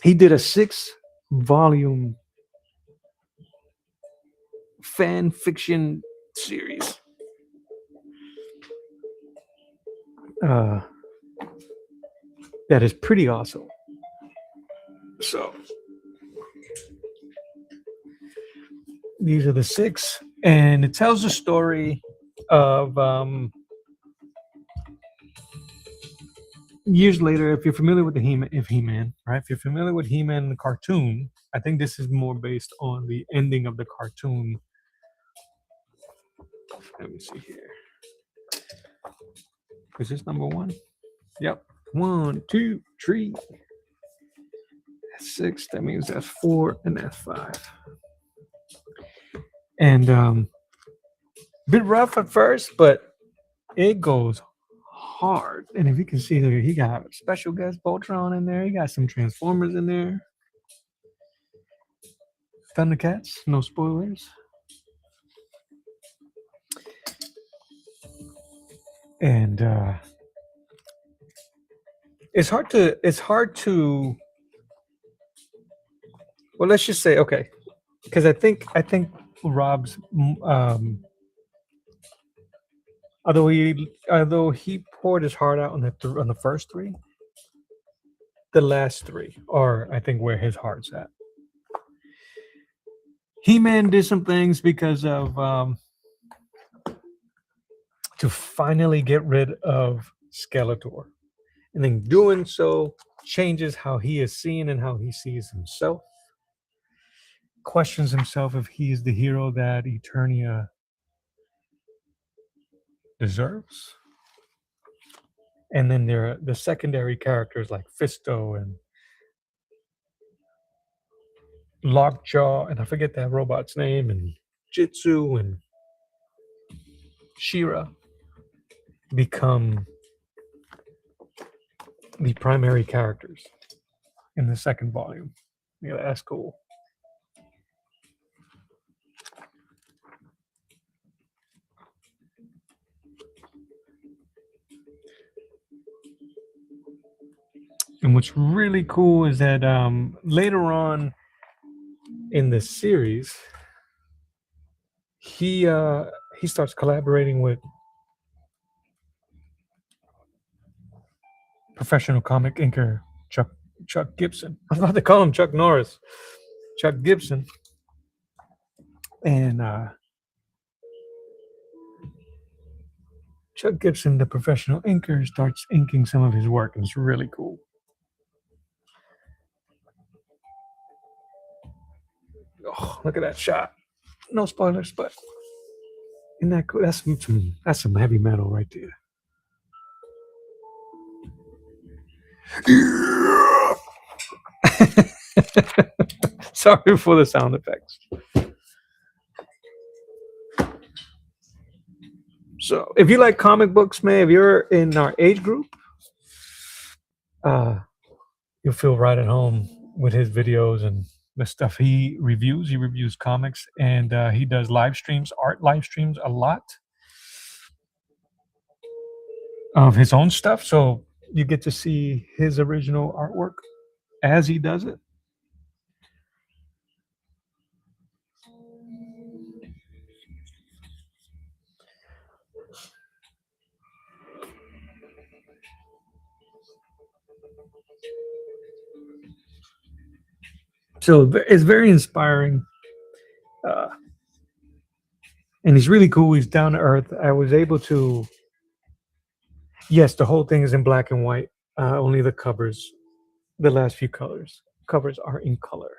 He did a 6-volume fan fiction series. Uh, that is pretty awesome. So these are the 6, and it tells the story of years later. If you're familiar with the He-Man, right? If you're familiar with He-Man the cartoon, I think this is more based on the ending of the cartoon. Let me see here. Is this number 1? Yep. 1, 2, 3. That's 6. That means that's 4, and that's 5. And bit rough at first, but it goes hard. And if you can see there, he got special guest Voltron in there. He got some Transformers in there. Thundercats, no spoilers. And it's hard to well, let's just say, okay, because I think Rob's although he poured his heart out on the first 3, the last 3 are, I think, where his heart's at. He-Man did some things because of to finally get rid of Skeletor, and then doing so changes how he is seen and how he sees himself. Questions himself if he is the hero that Eternia deserves. And then there are the secondary characters like Fisto and Lockjaw, and I forget that robot's name, and Jitsu, and Shira become the primary characters in the second volume. Yeah, that's cool. And what's really cool is that later on in the series, he starts collaborating with professional comic inker Chuck Gibson. I was about to call him Chuck Norris. Chuck Gibson. And Chuck Gibson, the professional inker, starts inking some of his work, and it's really cool. Oh, look at that shot. No spoilers, but isn't that cool? That's some heavy metal right there. Sorry for the sound effects. So, if you like comic books, man, if you're in our age group, you'll feel right at home with his videos and the stuff he reviews. He reviews comics, and he does live streams, art live streams a lot of his own stuff. So you get to see his original artwork as he does it. So it's very inspiring. Uh, and he's really cool. He's down to earth. I was able to, yes, the whole thing is in black and white. Only the covers, the last few covers are in color.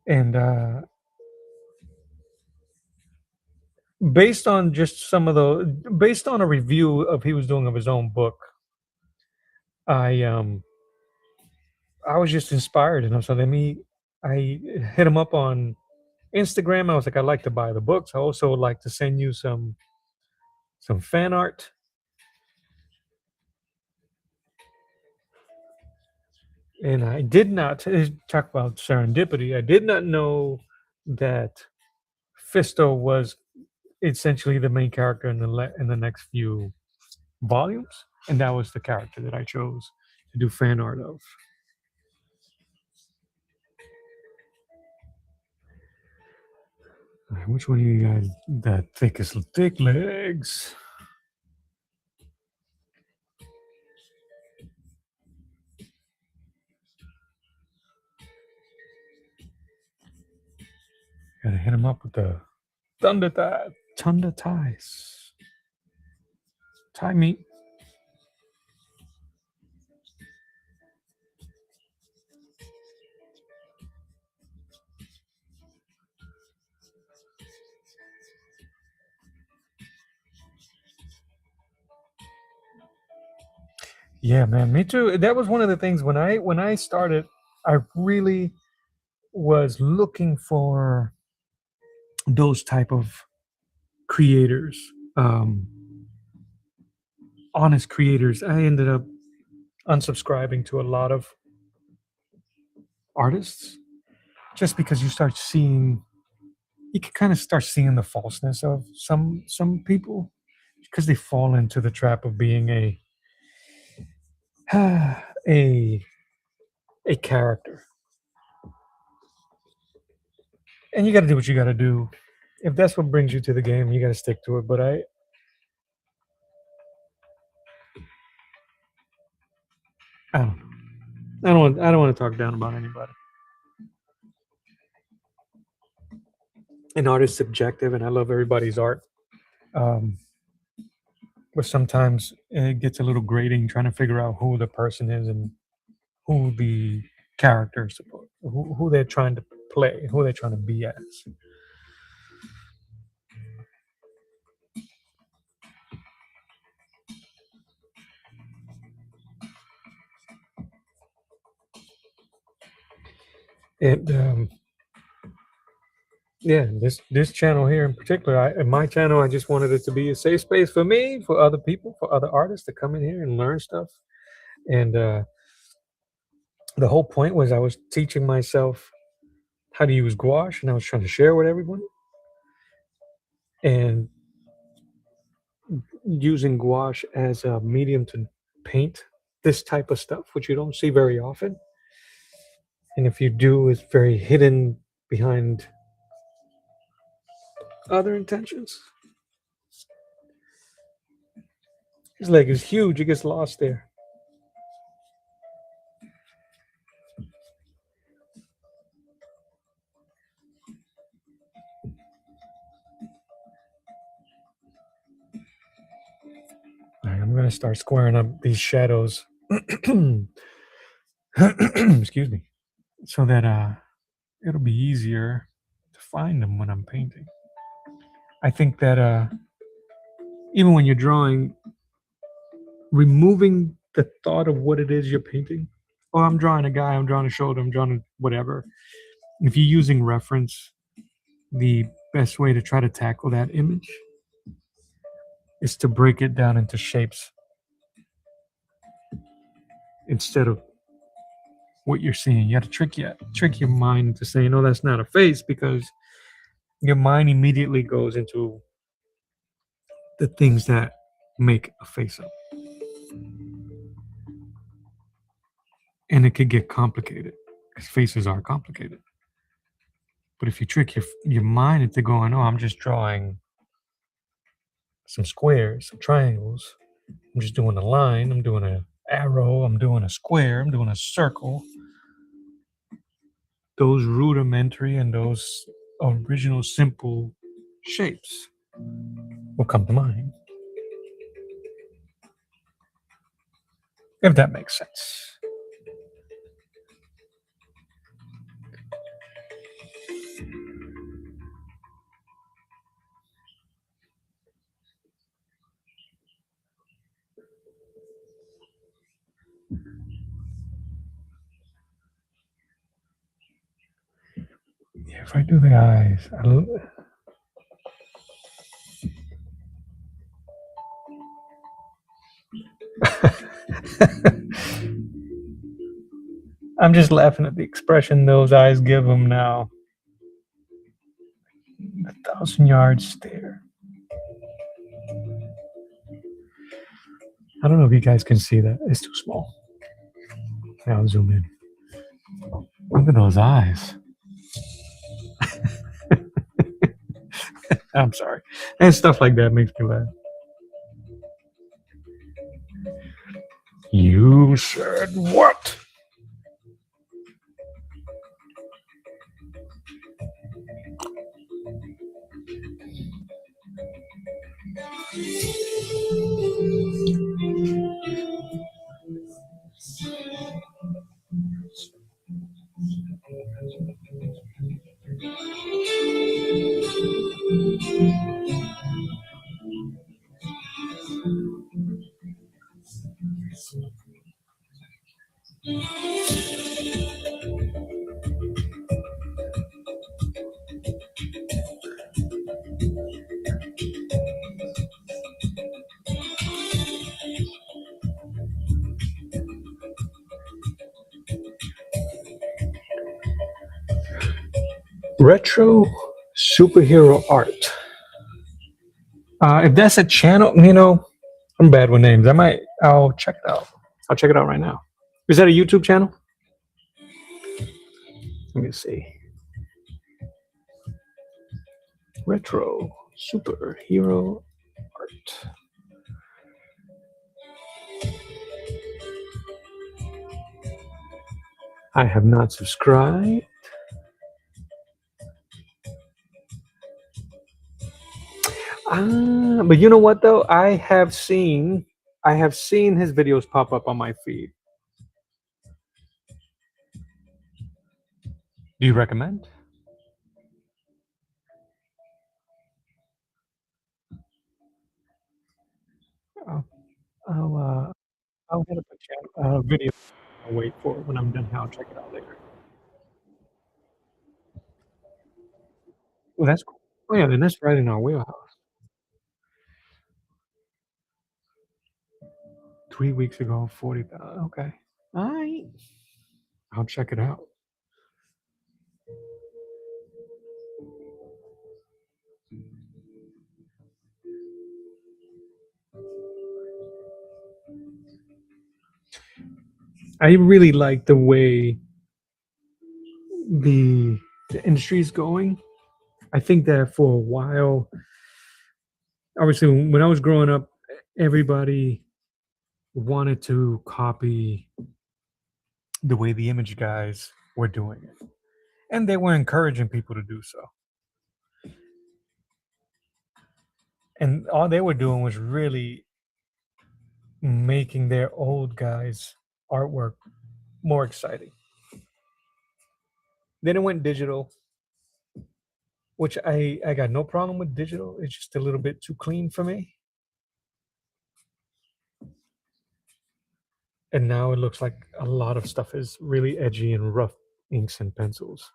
And based on just based on a review of he was doing of his own book, I I was just inspired, and so I hit him up on Instagram. I was like, I'd like to buy the books. I also would like to send you some fan art. And I did not talk about serendipity. I did not know that Fisto was essentially the main character in the next few volumes, and that was the character that I chose to do fan art of. All right, which one of you guys that thickest thick legs? Gotta hit him up with the thunder ties. Tie meat. Yeah, man, me too. That was one of the things when I started, I really was looking for those type of creators, um, honest creators. I ended up unsubscribing to a lot of artists just because you can kind of start seeing the falseness of some people because they fall into the trap of being a a character, and you got to do what you got to do. If that's what brings you to the game, you got to stick to it. But I don't know. I don't want to talk down about anybody. An artist's subjective, and I love everybody's art. Um, but sometimes it gets a little grating trying to figure out who the person is and who the character is supposed, who they're trying to play, who they're trying to be as. And Yeah, this channel here in particular, in my channel, I just wanted it to be a safe space for me, for other people, for other artists to come in here and learn stuff. And the whole point was I was teaching myself how to use gouache, and I was trying to share with everyone. And using gouache as a medium to paint this type of stuff, which you don't see very often. And if you do, it's very hidden behind other intentions. His leg is huge, it gets lost there. All right, I'm going to start squaring up these shadows. Excuse me. So that it'll be easier to find them when I'm painting. I think that even when you're drawing, removing the thought of what it is you're painting. Oh, I'm drawing a guy, I'm drawing a shoulder, I'm drawing whatever. If you're using reference, the best way to try to tackle that image is to break it down into shapes instead of what you're seeing. You have to trick your mind into saying, "No, that's not a face," because your mind immediately goes into the things that make a face up, and it could get complicated because faces are complicated. But if you trick your mind into going, "Oh, I'm just drawing some squares, some triangles. I'm just doing a line. I'm doing an arrow. I'm doing a square. I'm doing a circle." Those rudimentary and those original simple shapes will come to mind. If that makes sense. Yeah, if I do the eyes, I'm just laughing at the expression those eyes give them now. A 1,000-yard stare. I don't know if you guys can see that. It's too small. Now I'll zoom in. Look at those eyes. I'm sorry. And stuff like that makes me laugh. You said what? Retro superhero art. If that's a channel, I'm bad with names. I'll check it out. I'll check it out right now. Is that a YouTube channel? Let me see. Retro superhero art. I have not subscribed. But you know what though? I have seen his videos pop up on my feed. Do you recommend? I'll I'll hit up a channel video. I'll wait for it when I'm done. I'll check it out later. Well, that's cool. Oh, yeah, then that's right in our wheelhouse. 3 weeks ago, 40,000. Okay. Alright. I'll check it out. I really like the way the the industry is going. I think that for a while, obviously, when I was growing up, everybody wanted to copy the way the image guys were doing it, and they were encouraging people to do so. And all they were doing was really making their old guys' artwork more exciting. Then it went digital, which I got no problem with digital. It's just a little bit too clean for me. And now it looks like a lot of stuff is really edgy and rough inks and pencils.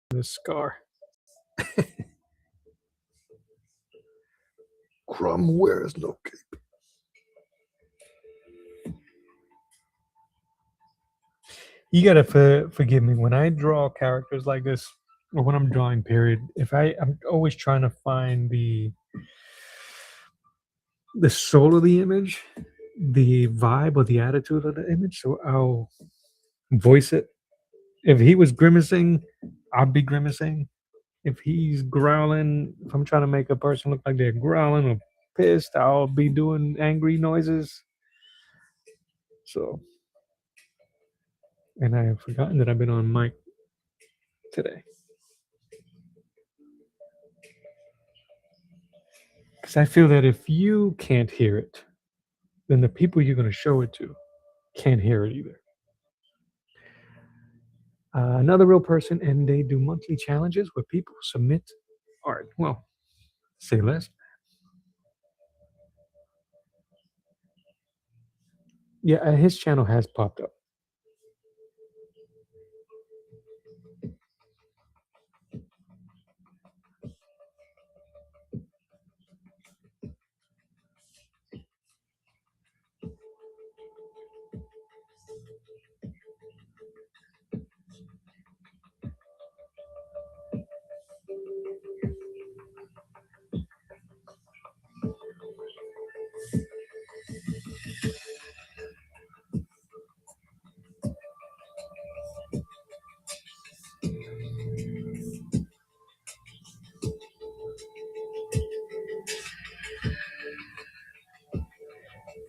The scar. Crom wears no cape. You gotta forgive me when I draw characters like this, or when I'm drawing. Period. If I'm always trying to find the soul of the image, the vibe or the attitude of the image. So I'll voice it. If he was grimacing, I'll be grimacing. If he's growling, if I'm trying to make a person look like they're growling or pissed, I'll be doing angry noises. So, and I have forgotten that I've been on mic today because I feel that if you can't hear it, then the people you're going to show it to can't hear it either. Another real person, and they do monthly challenges where people submit art. Well, say less. Yeah, his channel has popped up.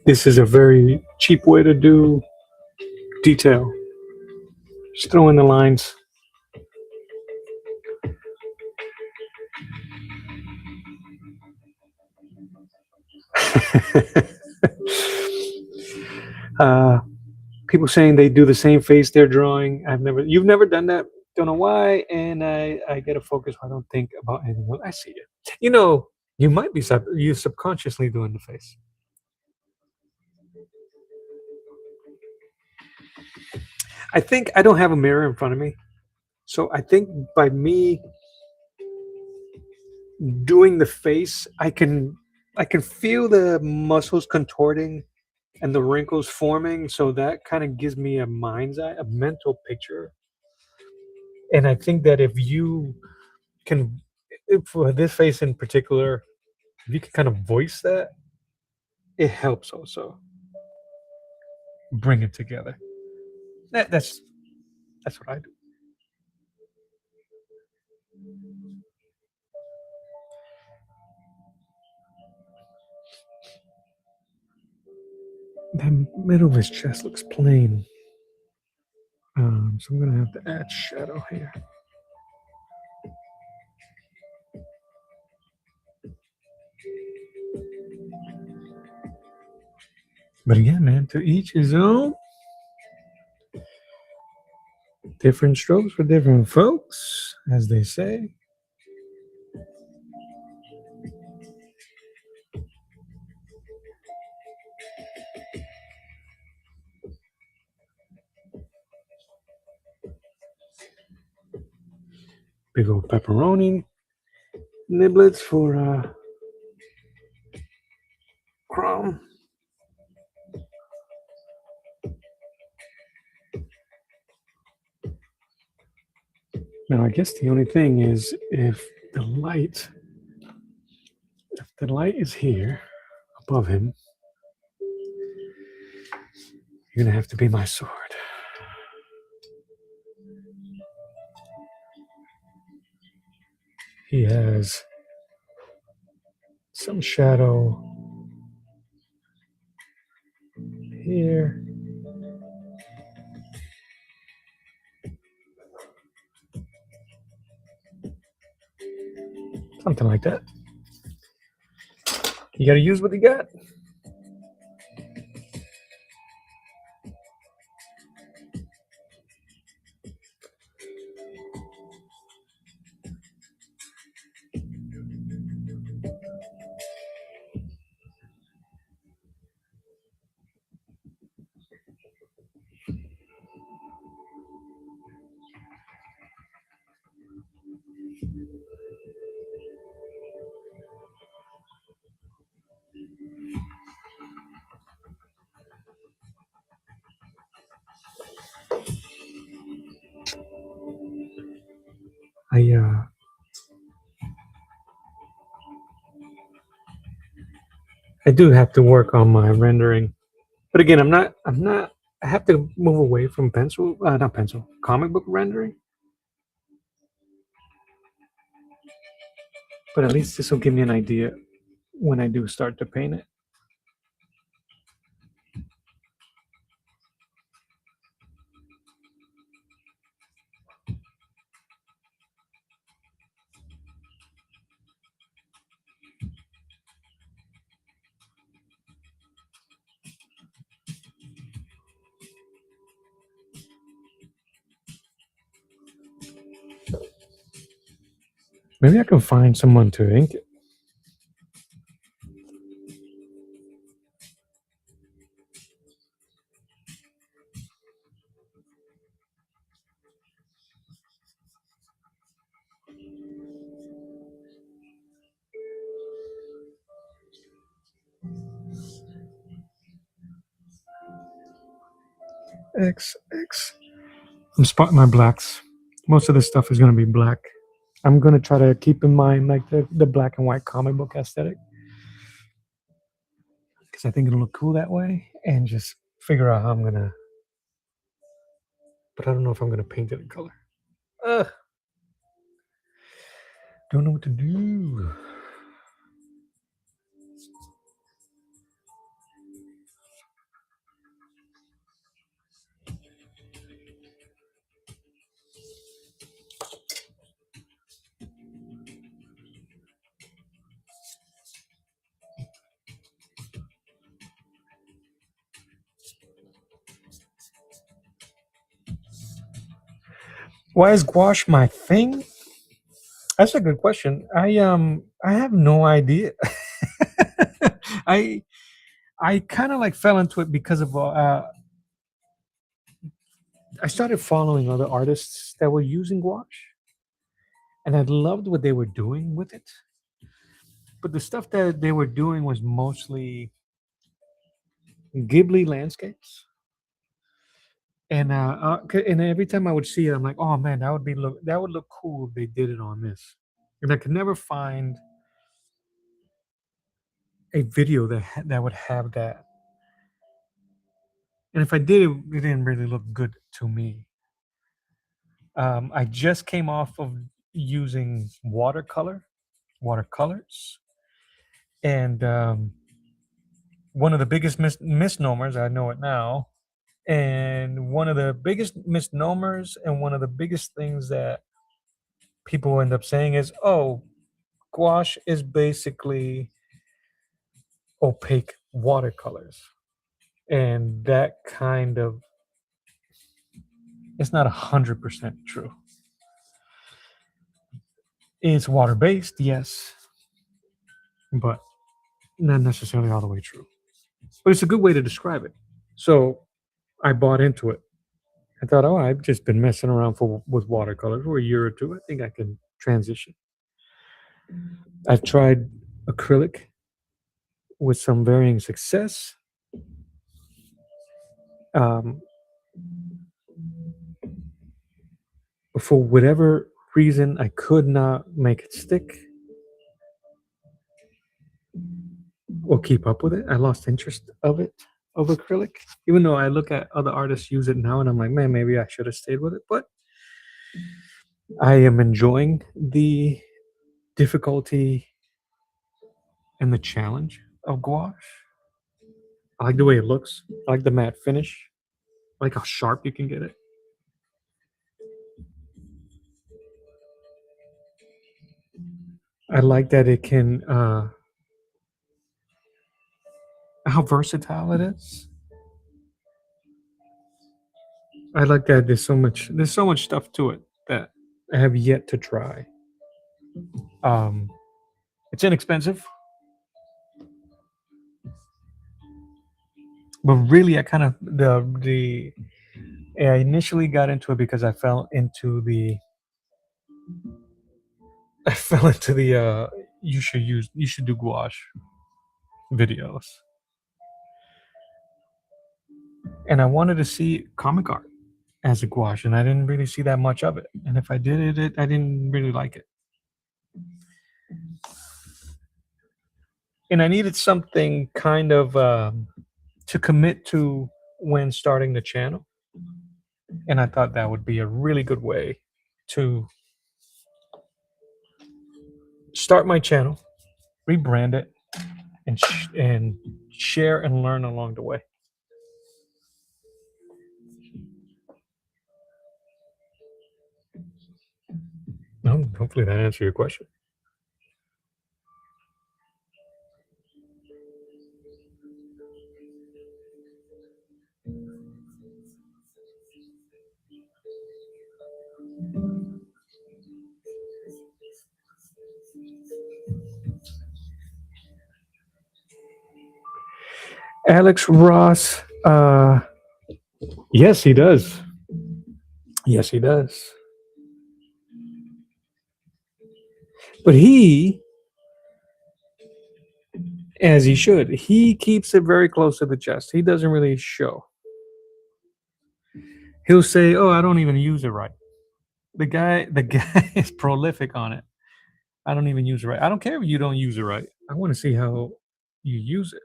This is a very cheap way to do detail. Just throw in the lines. uh, People saying they do the same face they're drawing. You've never done that. Don't know why. And I get a focus. I don't think about anything else. I see it. You know, you might be you subconsciously doing the face. I think I don't have a mirror in front of me. So I think by me doing the face, I can feel the muscles contorting and the wrinkles forming. So that kind of gives me a mind's eye, a mental picture. And I think that if you can, for this face in particular, if you can kind of voice that, it helps also bring it together. That's what I do. The middle of his chest looks plain. So I'm gonna have to add shadow here. But again, man, to each his own. Different strokes for different folks, as they say. Big old pepperoni niblets for Crom. Now I guess the only thing is if the light is here above him, you're gonna have to be my sword. He has some shadow here. Something like that. You gotta use what you got. I do have to work on my rendering, but again, I'm not. I have to move away from comic book rendering. But at least this will give me an idea when I do start to paint it. Maybe I can find someone to ink it. X. I'm spotting my blacks. Most of this stuff is going to be black. I'm going to try to keep in mind like the black and white comic book aesthetic, because I think it'll look cool that way, and just figure out how I'm going to. But I don't know if I'm going to paint it in color. Ugh. Don't know what to do. Why is gouache my thing? That's a good question. I have no idea. I kind of like fell into it because of I started following other artists that were using gouache, and I loved what they were doing with it. But the stuff that they were doing was mostly Ghibli landscapes, and every time I would see it, I'm like, oh man, that would look cool if they did it on this. And I could never find a video that would have that. And if I did, it didn't really look good to me. I just came off of using watercolors, and one of the biggest misnomers, I know it now, and one of the biggest misnomers and one of the biggest things that people end up saying is, oh, gouache is basically opaque watercolors. And that kind of, it's not 100% true. It's water-based, yes, but not necessarily all the way true. But it's a good way to describe it. So I bought into it. I thought, oh, I've just been messing around with watercolors for a year or two. I think I can transition. I've tried acrylic with some varying success. Um, for whatever reason, I could not make it stick or keep up with it. I lost interest of acrylic, even though I look at other artists use it now and I'm like, man, maybe I should have stayed with it. But I am enjoying the difficulty and the challenge of gouache. I like the way it looks. I like the matte finish. I like how sharp you can get it. I like that it can how versatile it is. I like that there's so much stuff to it that I have yet to try. Um, it's inexpensive, but really, I kind of the I initially got into it because I fell into the you should do gouache videos, and I wanted to see comic art as a gouache, and I didn't really see that much of it. And if I did it, I didn't really like it. And I needed something kind of to commit to when starting the channel. And I thought that would be a really good way to start my channel, rebrand it, and share and learn along the way. Hopefully that answered your question. Alex Ross, yes, he does. Yes, he does. But he, as he should, he keeps it very close to the chest. He doesn't really show. He'll say, "Oh, I don't even use it right." The guy is prolific on it. I don't even use it right. I don't care if you don't use it right. I want to see how you use it.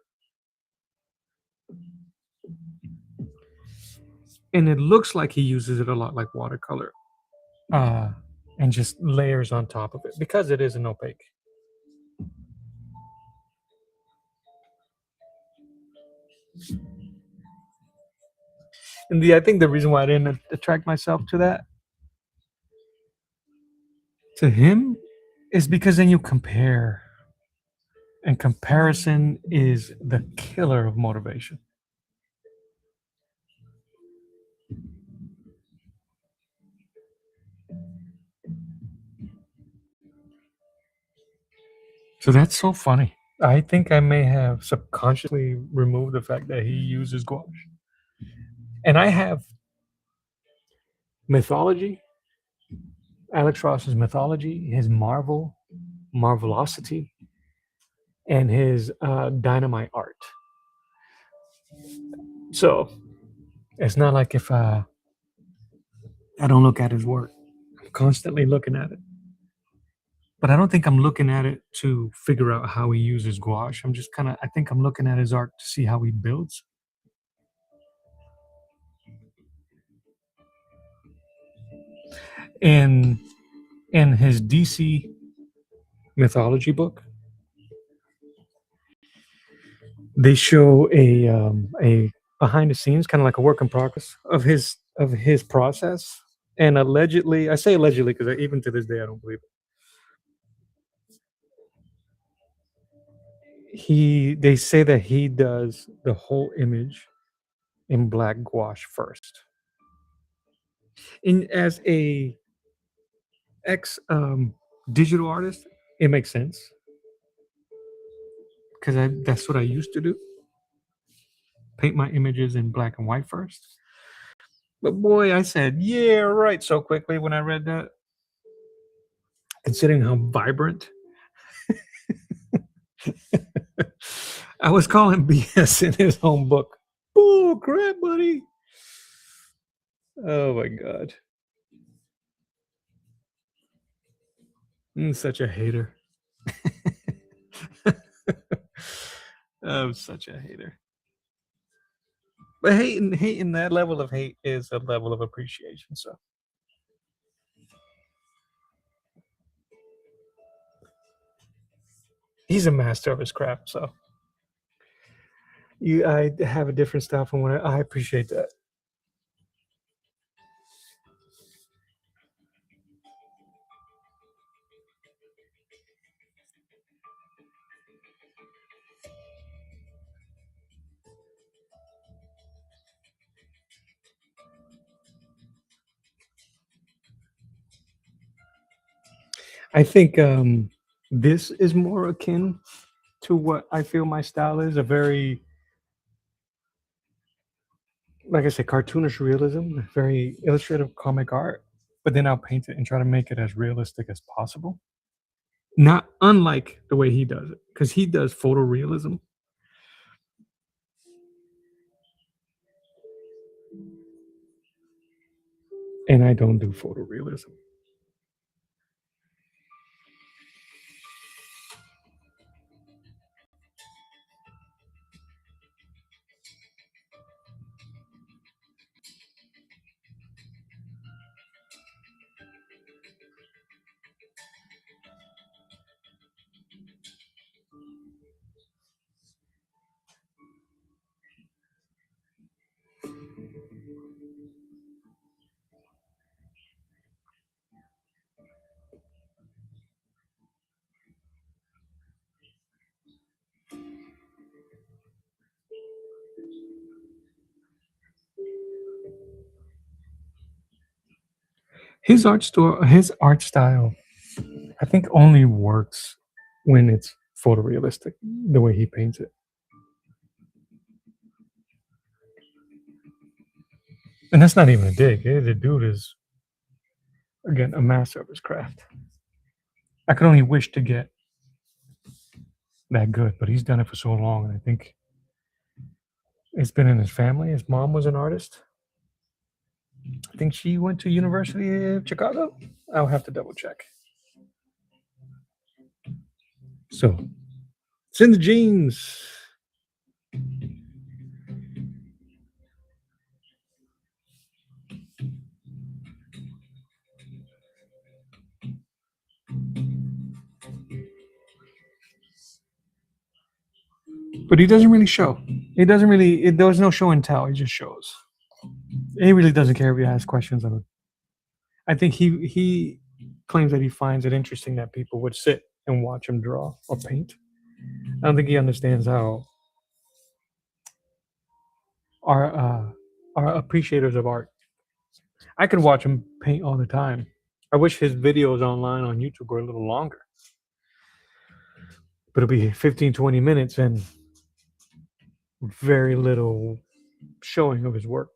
And it looks like he uses it a lot like watercolor, uh, and just layers on top of it because it isn't opaque. And I think the reason why I didn't attract myself to him is because then you compare, and comparison is the killer of motivation. So that's so funny. I think I may have subconsciously removed the fact that he uses gouache. And I have mythology, Alex Ross's mythology, his marvelosity, and his dynamite art. So it's not like if I don't look at his work, I'm constantly looking at it. But I don't think I'm looking at it to figure out how he uses gouache. I think I'm looking at his art to see how he builds. In his DC mythology book, they show a behind the scenes, kind of like a work in progress of his process. And allegedly, I say allegedly because even to this day I don't believe it. They say that he does the whole image in black gouache first. And as a ex digital artist, it makes sense because that's what I used to do. Paint my images in black and white first. But boy, I said, yeah, right, so quickly when I read that. considering how vibrant. I was calling BS in his home book. Oh crap, buddy. Oh my god. I'm such a hater. I'm such a hater. But hating that level of hate is a level of appreciation. So he's a master of his craft. So I have a different style from what I appreciate that. I think this is more akin to what I feel my style is. A very, like I said, cartoonish realism, very illustrative comic art, but then I'll paint it and try to make it as realistic as possible. Not unlike the way he does it, because he does photorealism. And I don't do photorealism. His art style, I think, only works when it's photorealistic, the way he paints it. And that's not even a dig. The dude is, again, a master of his craft. I could only wish to get that good, but he's done it for so long, and I think it's been in his family. His mom was an artist. I think she went to University of Chicago. I'll have to double check. So it's in the genes. But he doesn't really show. He doesn't really. There was no show and tell. He just shows. He really doesn't care if you ask questions of him. I think he claims that he finds it interesting that people would sit and watch him draw or paint. I don't think he understands how our appreciators of art. I could watch him paint all the time. I wish his videos online on YouTube were a little longer, but it'll be 15, 20 minutes and very little showing of his work.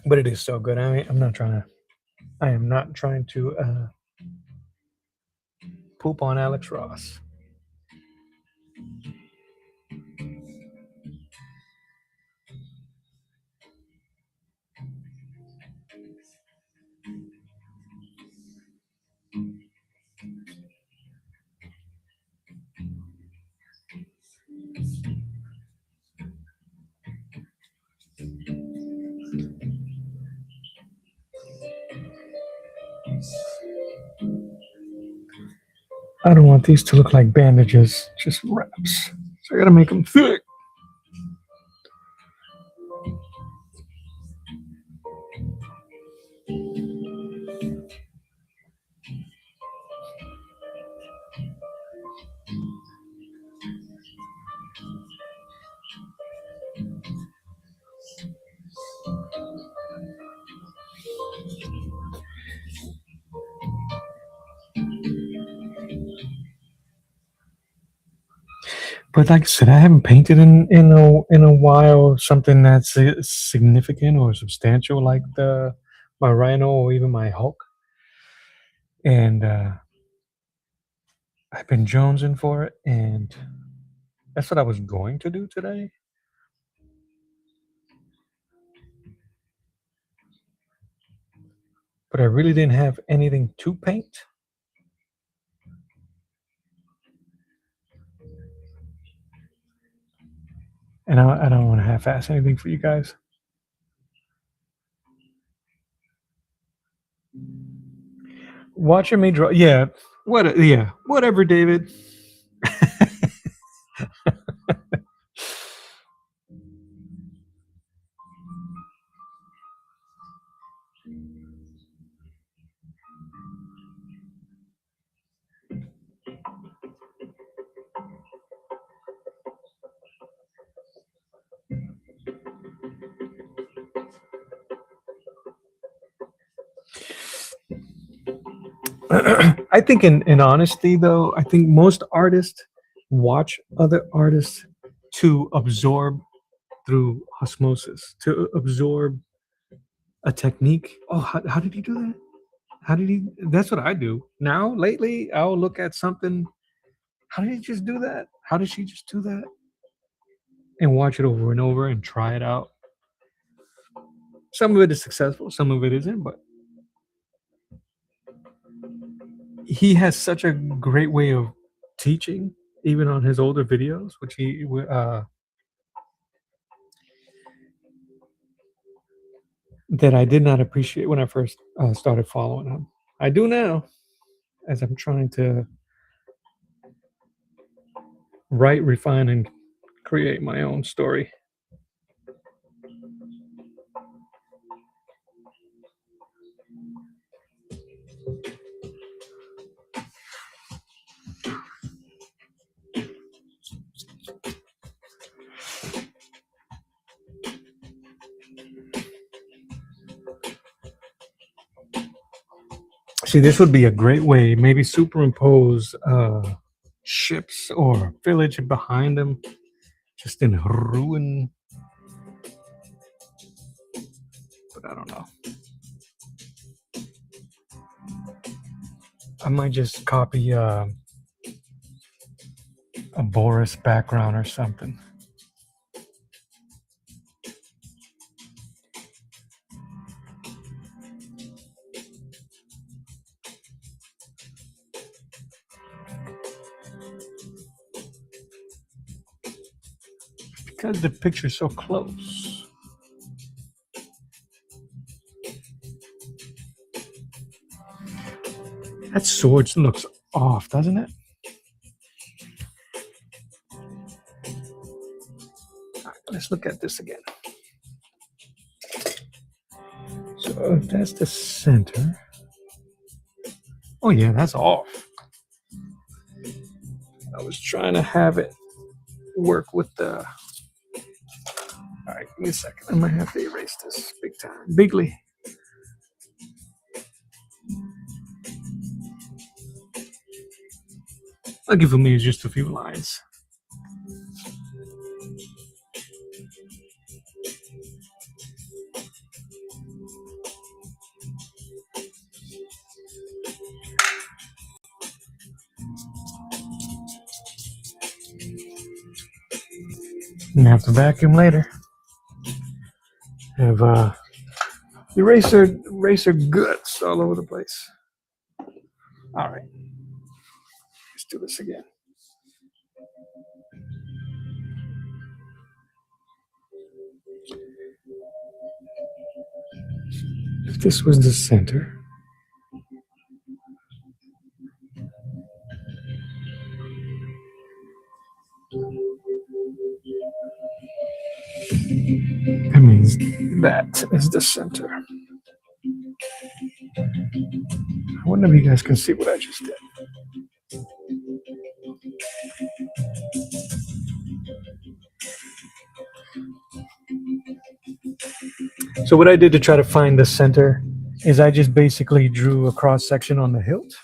But it is so good. I am not trying to poop on Alex Ross. I don't want these to look like bandages, just wraps. So I gotta make them thick. But like I said, I haven't painted in a while something that's significant or substantial like the my Rhino or even my Hulk. And I've been jonesing for it, and that's what I was going to do today. But I really didn't have anything to paint. And I don't want to half-ass anything for you guys. Watching me draw, yeah. What? Yeah, whatever, David. I think, in honesty, though, I think most artists watch other artists to absorb through osmosis, to absorb a technique. Oh, how did he do that? How did he? That's what I do now. Lately, I'll look at something. How did he just do that? How did she just do that? And watch it over and over and try it out. Some of it is successful, some of it isn't, but he has such a great way of teaching, even on his older videos, which that I did not appreciate when I first started following him. I do now, as I'm trying to write, refine, and create my own story. See, this would be a great way. Maybe superimpose ships or village behind them, just in ruin. But I don't know. I might just copy a Boris background or something. Because the picture's so close. That sword looks off, doesn't it? All right, let's look at this again. So if that's the center. Oh yeah, that's off. I was trying to have it work with the. All right, give me a second. I might have to erase this big time, bigly. Lucky for me, it's just a few lines. I'm gonna have to vacuum later. Have eraser guts all over the place. All right, let's do this again. If this was the center, that means that is the center. I wonder if you guys can see what I just did. So what I did to try to find the center is I just basically drew a cross section on the hilt.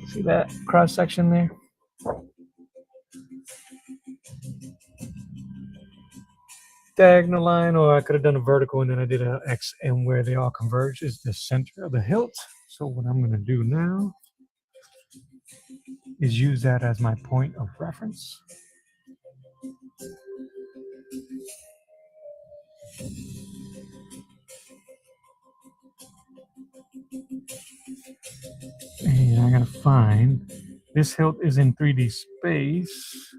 See that cross section there? diagonal line, or I could have done a vertical and then I did a X, and where they all converge is the center of the hilt. So what I'm going to do now is use that as my point of reference. And I gotta find, this hilt is in 3D space.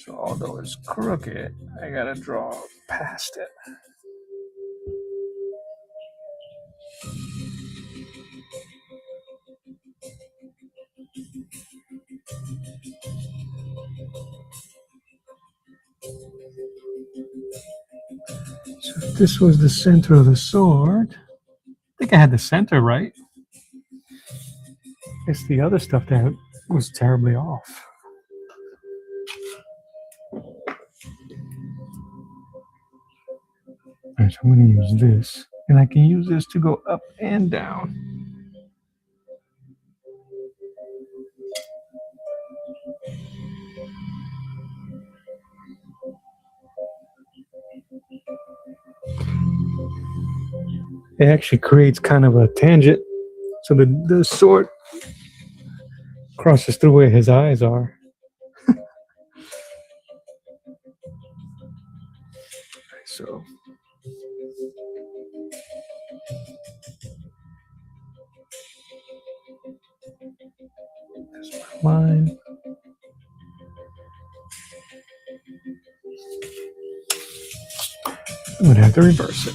So although it's crooked, I gotta draw past it. So if this was the center of the sword, I think I had the center right. It's the other stuff that was terribly off. Alright, so I'm going to use this, and I can use this to go up and down. It actually creates kind of a tangent, so the sword crosses through where his eyes are. So that's my line. I'm gonna have to reverse it.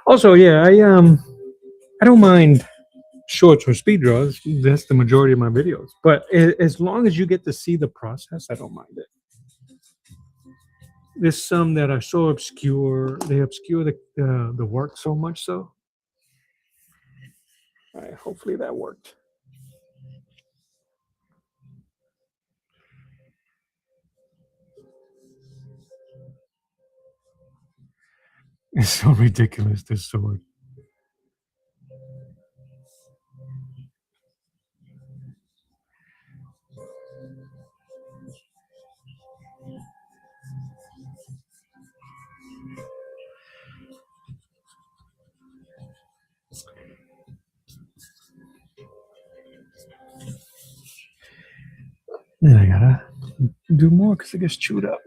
Also, yeah, I don't mind shorts or speed draws. That's the majority of my videos. But as long as you get to see the process, I don't mind it. There's some that are so obscure; they obscure the work so much. So, all right, hopefully that worked. It's so ridiculous, this sword. Then I gotta do more because it gets chewed up.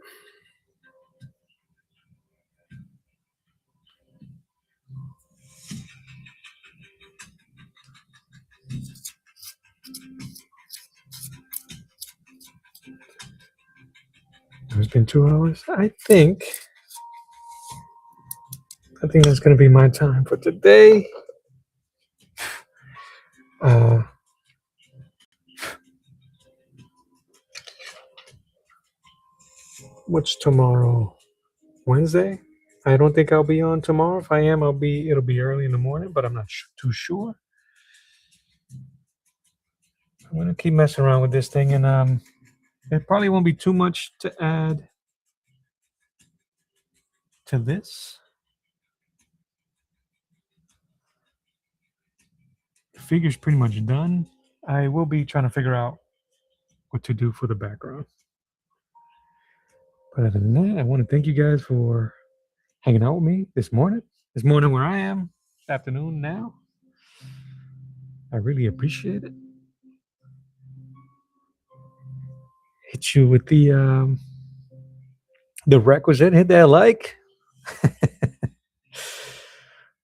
It's been 2 hours. I think that's gonna be my time for today. What's tomorrow? Wednesday? I don't think I'll be on tomorrow. If I am, it'll be early in the morning, but I'm not too sure. I'm gonna keep messing around with this thing, and it probably won't be too much to add to this. The figure's pretty much done. I will be trying to figure out what to do for the background. But other than that, I want to thank you guys for hanging out with me this morning. This morning where I am, afternoon now. I really appreciate it. Hit you with the the requisite. Hit that like,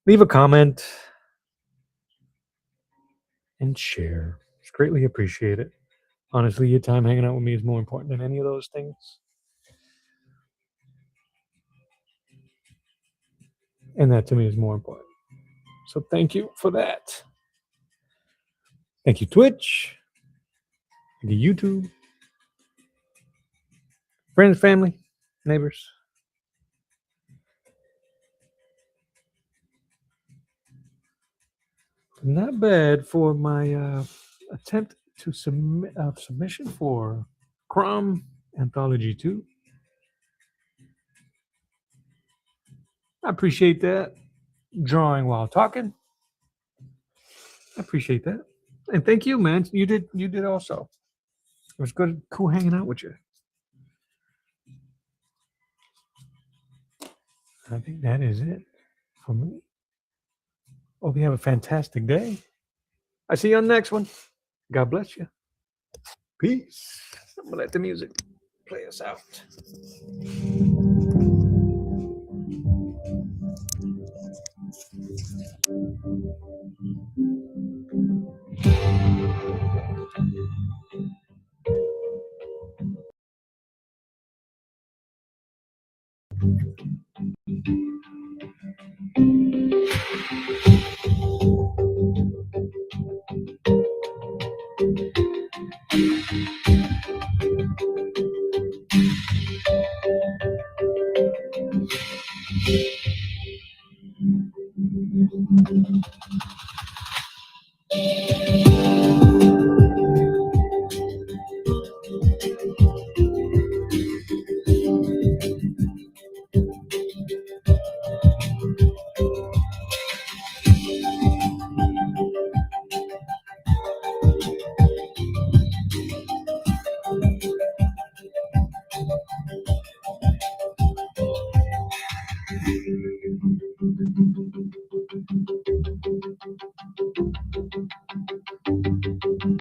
leave a comment, and share. It's greatly appreciated. Honestly, your time hanging out with me is more important than any of those things. And that to me is more important. So thank you for that. Thank you, Twitch. Thank you, YouTube. Friends, family, neighbors. Not bad for my attempt to submit submission for Crom Anthology 2. I appreciate that. Drawing while talking. I appreciate that. And thank you, man. You did also. It was good, cool hanging out with you. I think that is it for me. Hope you have a fantastic day. I see you on the next one. God bless you. Peace. I'm gonna let the music play us out.